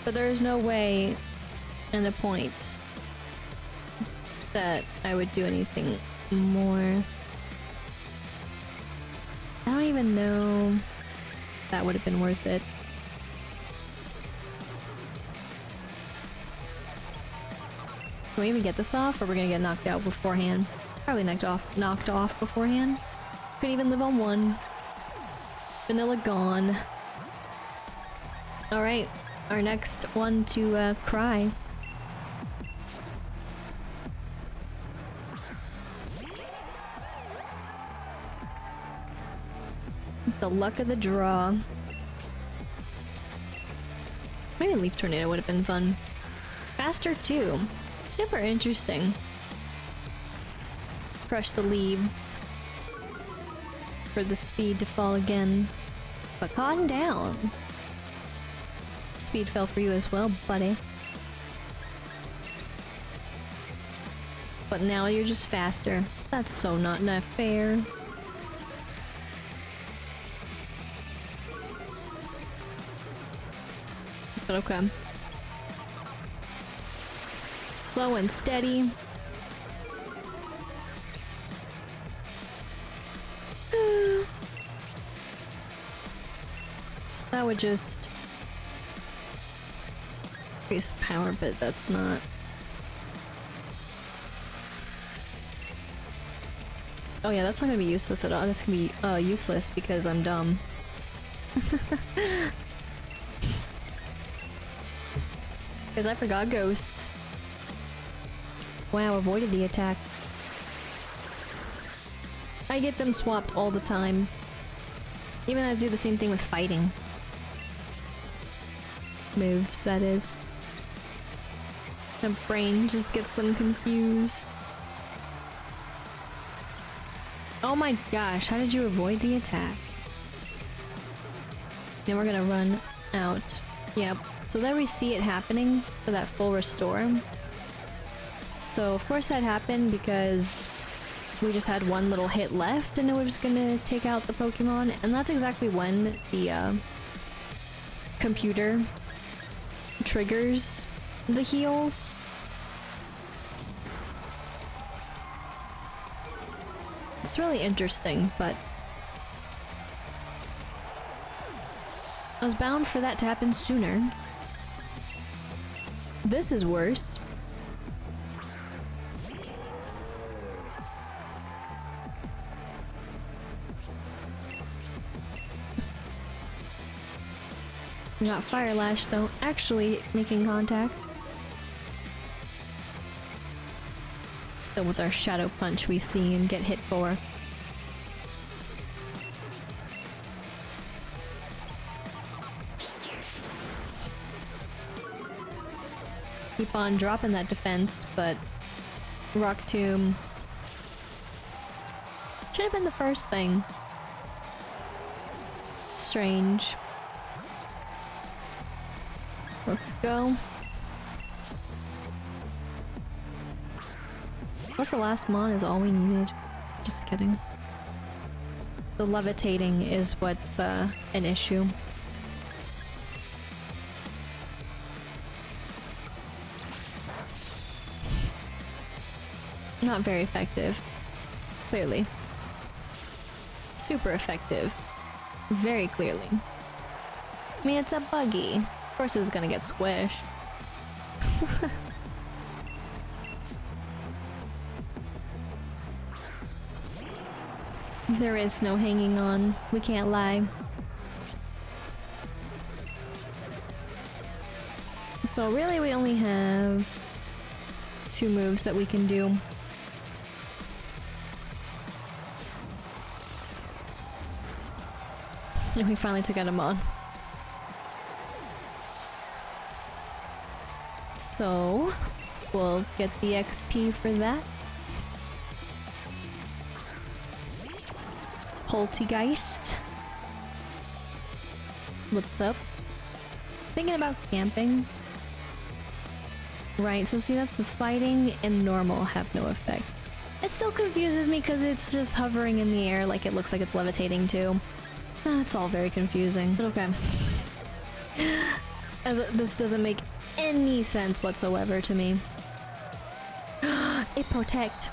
But there's no way and a point that I would do anything more. I don't even know if that would have been worth it. Can we even get this off, or we're gonna get knocked out beforehand? Probably knocked off beforehand. Couldn't even live on 1. Vanilla gone. Alright, our next one to cry. The luck of the draw. Maybe Leaf Tornado would have been fun. Faster too. Super interesting. Crush the leaves. For the speed to fall again. But calm down. Speed fell for you as well, buddy. But now you're just faster. That's so not fair. But okay. Slow and steady. So that would just increase power, but that's not. Oh yeah, that's not gonna be useless at all. That's gonna be useless because I'm dumb. Because I forgot ghosts. Wow, avoided the attack. I get them swapped all the time. Even I do the same thing with fighting. Moves, that is. My brain just gets them confused. Oh my gosh, how did you avoid the attack? Now we're gonna run out. Yep. So there we see it happening for that full restore. So of course that happened because we just had one little hit left and it was gonna take out the Pokemon, and that's exactly when the computer triggers the heals. It's really interesting, but I was bound for that to happen sooner. This is worse. We got Fire Lash though, actually making contact. Still with our Shadow Punch we see and get hit for. Keep on dropping that defense, but Rock Tomb should have been the first thing. Strange. Let's go. What for last mon is all we needed. Just kidding. The levitating is what's an issue. Not very effective. Clearly. Super effective. Very clearly. I mean, it's a buggy. Of course it's gonna get squished. There is no hanging on. We can't lie. So really we only have 2 moves that we can do. And we finally took out a mod. So, we'll get the XP for that. Poltergeist. What's up? Thinking about camping. Right, so see that's the fighting and normal have no effect. It still confuses me because it's just hovering in the air like it looks like it's levitating too. It's all very confusing, but okay. This doesn't make any sense whatsoever to me. It protect.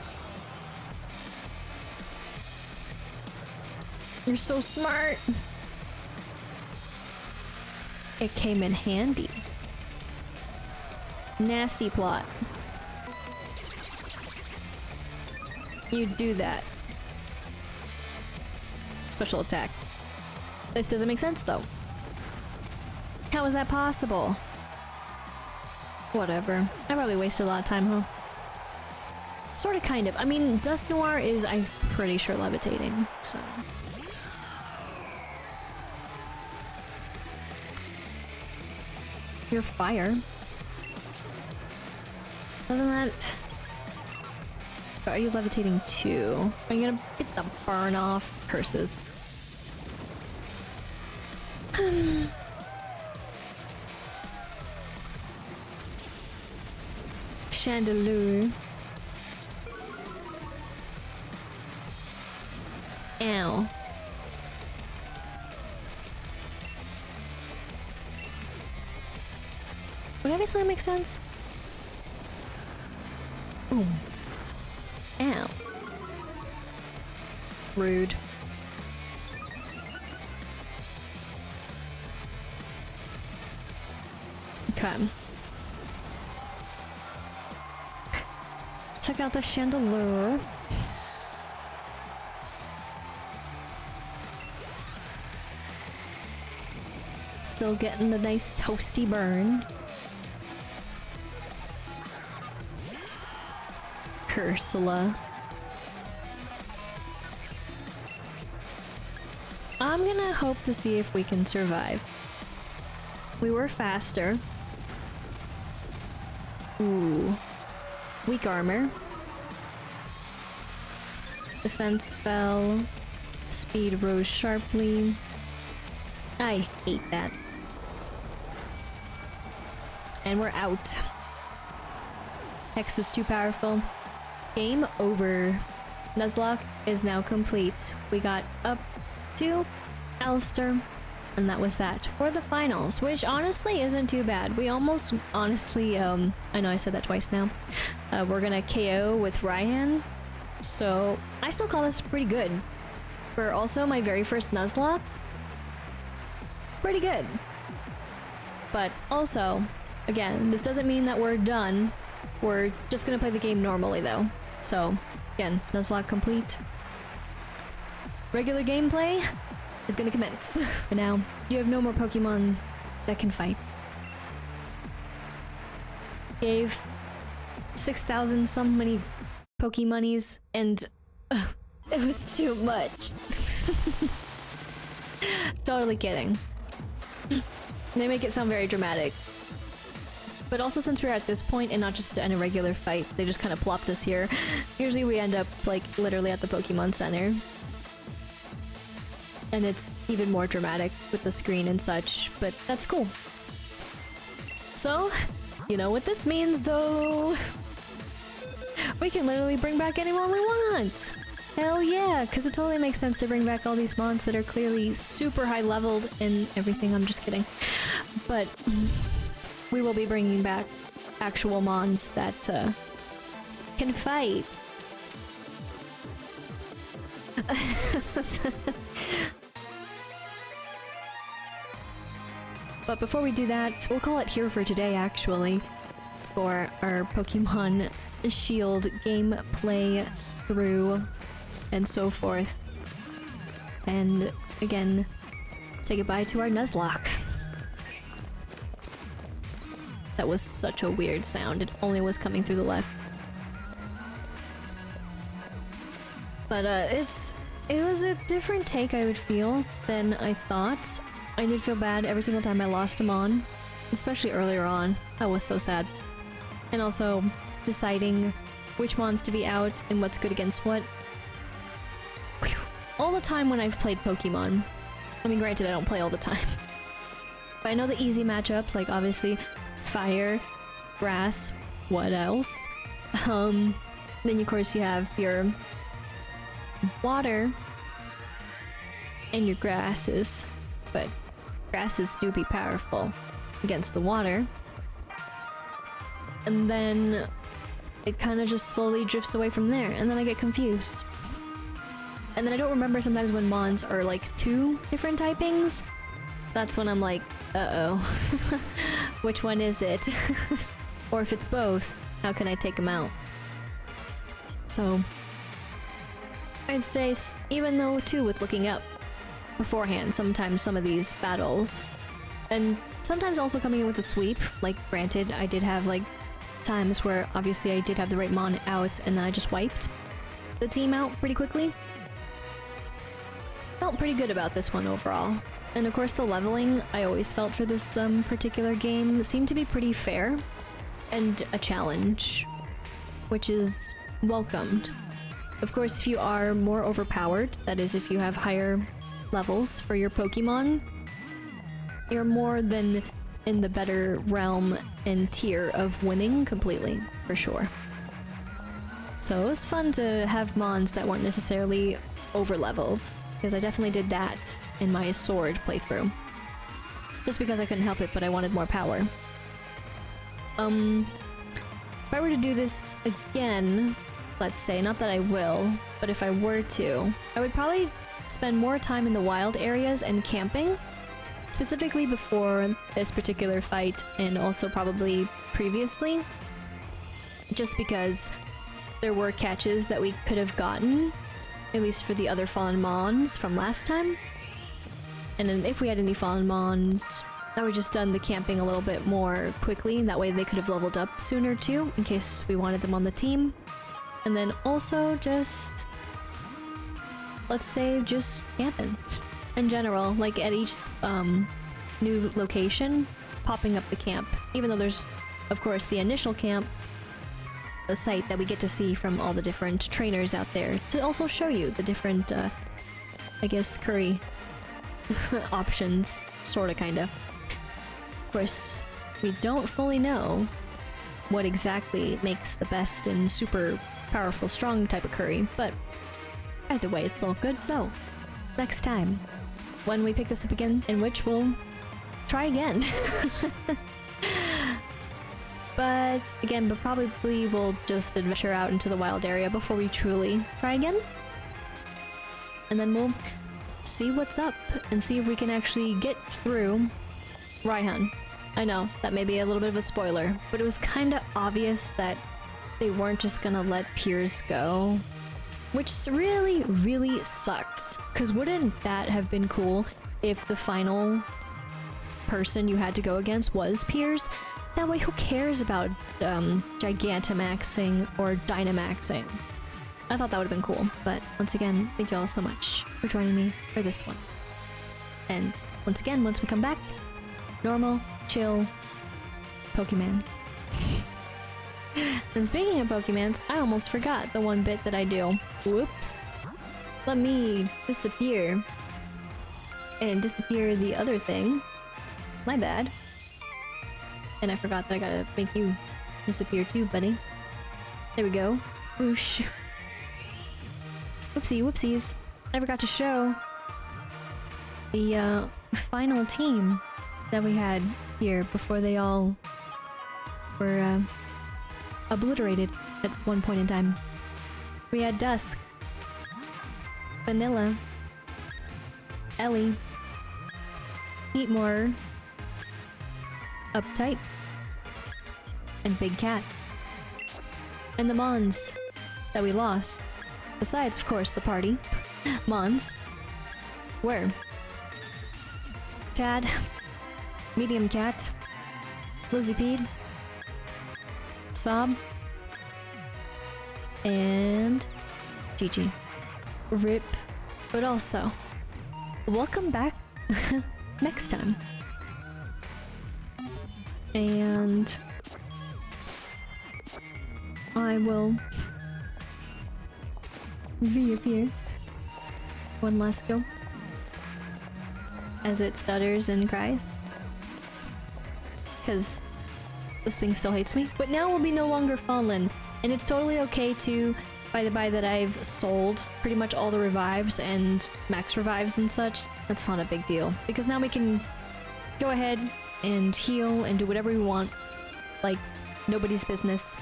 You're so smart. It came in handy. Nasty plot. You do that. Special attack. This doesn't make sense though. How is that possible? Whatever. I probably wasted a lot of time, huh? Sorta, kind of. I mean, Dust Noir is, I'm pretty sure, levitating, so... You're fire. Doesn't that... Are you levitating too? Are you gonna get the burn off? Curses. Chandelier. Ow. Would obviously that make sense? Ooh. Ow. Rude. Okay. Check out the chandelier. still getting the nice toasty burn. Cursula. I'm gonna hope to see if we can survive. We were faster. Ooh. Weak armor. Defense fell. Speed rose sharply. I hate that. And we're out. Hex was too powerful. Game over. Nuzlocke is now complete. We got up to Alistair, and that was that for the finals, which honestly isn't too bad. We almost honestly, I know I said that twice now. We're gonna KO with Ryan, so I still call this pretty good. For also my very first Nuzlocke, pretty good. But also, again, this doesn't mean that we're done. We're just gonna play the game normally though. So, again, Nuzlocke complete. Regular gameplay is gonna commence. For now, you have no more Pokemon that can fight. Gave 6,000 some many Pokemonies, and it was too much. Totally kidding. They make it sound very dramatic. But also, since we're at this point and not just in a regular fight, they just kind of plopped us here. Usually we end up like literally at the Pokemon Center. And it's even more dramatic with the screen and such, but that's cool. So, you know what this means though? We can literally bring back anyone we want! Hell yeah, because it totally makes sense to bring back all these mons that are clearly super high leveled and everything. I'm just kidding. But we will be bringing back actual mons that can fight. But before we do that, we'll call it here for today actually, for our Pokemon Shield gameplay through and so forth. And again, say goodbye to our Nuzlocke. That was such a weird sound. It only was coming through the left. But it was a different take, I would feel, than I thought. I did feel bad every single time I lost a mon, especially earlier on. That was so sad. And also deciding which mons to be out and what's good against what. Whew. All the time when I've played Pokemon. I mean, granted, I don't play all the time. But I know the easy matchups, like obviously fire, grass, what else? Then of course you have your water and your grasses, but grasses do be powerful against the water. And then it kind of just slowly drifts away from there, and then I get confused. And then I don't remember sometimes when mons are like 2 different typings. That's when I'm like, uh-oh. Which one is it? Or if it's both, how can I take them out? So I'd say, even though too with looking up beforehand, sometimes some of these battles, and sometimes also coming in with a sweep, like granted I did have like times where obviously I did have the right mon out and then I just wiped the team out pretty quickly. Felt pretty good about this one overall. And of course the leveling I always felt for this particular game seemed to be pretty fair and a challenge, which is welcomed. Of course, if you are more overpowered, that is if you have higher levels for your Pokemon, you're more than in the better realm and tier of winning completely, for sure. So it was fun to have mons that weren't necessarily over-leveled, because I definitely did that in my Sword playthrough. Just because I couldn't help it, but I wanted more power. If I were to do this again, let's say, not that I will, but if I were to, I would probably spend more time in the wild areas and camping, specifically before this particular fight and also probably previously, just because there were catches that we could have gotten, at least for the other fallen mons from last time. And then if we had any fallen mons, Now we've just done the camping a little bit more quickly. That way they could have leveled up sooner too, in case we wanted them on the team. And then also just, let's say, just camping in general, like at each new location, popping up the camp. Even though there's, of course, the initial camp, a site that we get to see from all the different trainers out there to also show you the different, I guess, curry options, sorta, kinda. Of course, we don't fully know what exactly makes the best and super powerful, strong type of curry, but either way, it's all good. So, next time, when we pick this up again, in which we'll try again. But again, probably we'll just adventure out into the wild area before we truly try again. And then we'll see what's up and see if we can actually get through Raihan. I know, that may be a little bit of a spoiler, but it was kinda obvious that they weren't just gonna let Piers go. Which really, really sucks. Cause wouldn't that have been cool if the final person you had to go against was Piers? That way, who cares about Gigantamaxing or Dynamaxing? I thought that would have been cool, but once again, thank you all so much for joining me for this one. And once again, once we come back, normal, chill, Pokemon. And speaking of Pokemons, I almost forgot the one bit that I do. Whoops. Let me disappear. And disappear the other thing. My bad. And I forgot that I gotta make you disappear too, buddy. There we go. Whoosh. Whoopsie whoopsies. I forgot to show the final team that we had here before they all were obliterated at one point in time. We had Dusk, Vanilla, Ellie, Heatmore, Uptight, and Big Cat. And the Mons that we lost, besides of course the party, Mons, were Tad, Medium Cat, Lizzipede, Sob, and Gigi. RIP. But also, welcome back next time. And I will reappear one last go as it stutters and cries. Because this thing still hates me. But now will be no longer fallen. And it's totally okay to, by the by, that I've sold pretty much all the revives and max revives and such. That's not a big deal. Because now we can go ahead and heal and do whatever we want. Like, nobody's business.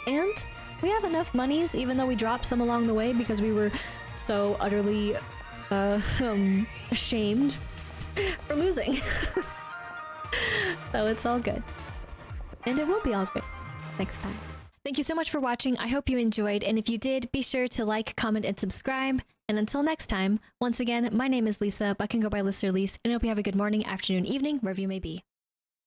And we have enough monies, even though we dropped some along the way because we were so utterly ashamed for losing. So it's all good. And it will be all good next time. Thank you so much for watching. I hope you enjoyed, and if you did, be sure to like, comment, and subscribe. And until next time, once again, my name is Lisa, but I can go by Lister Lise, and I hope you have a good morning, afternoon, evening, wherever you may be.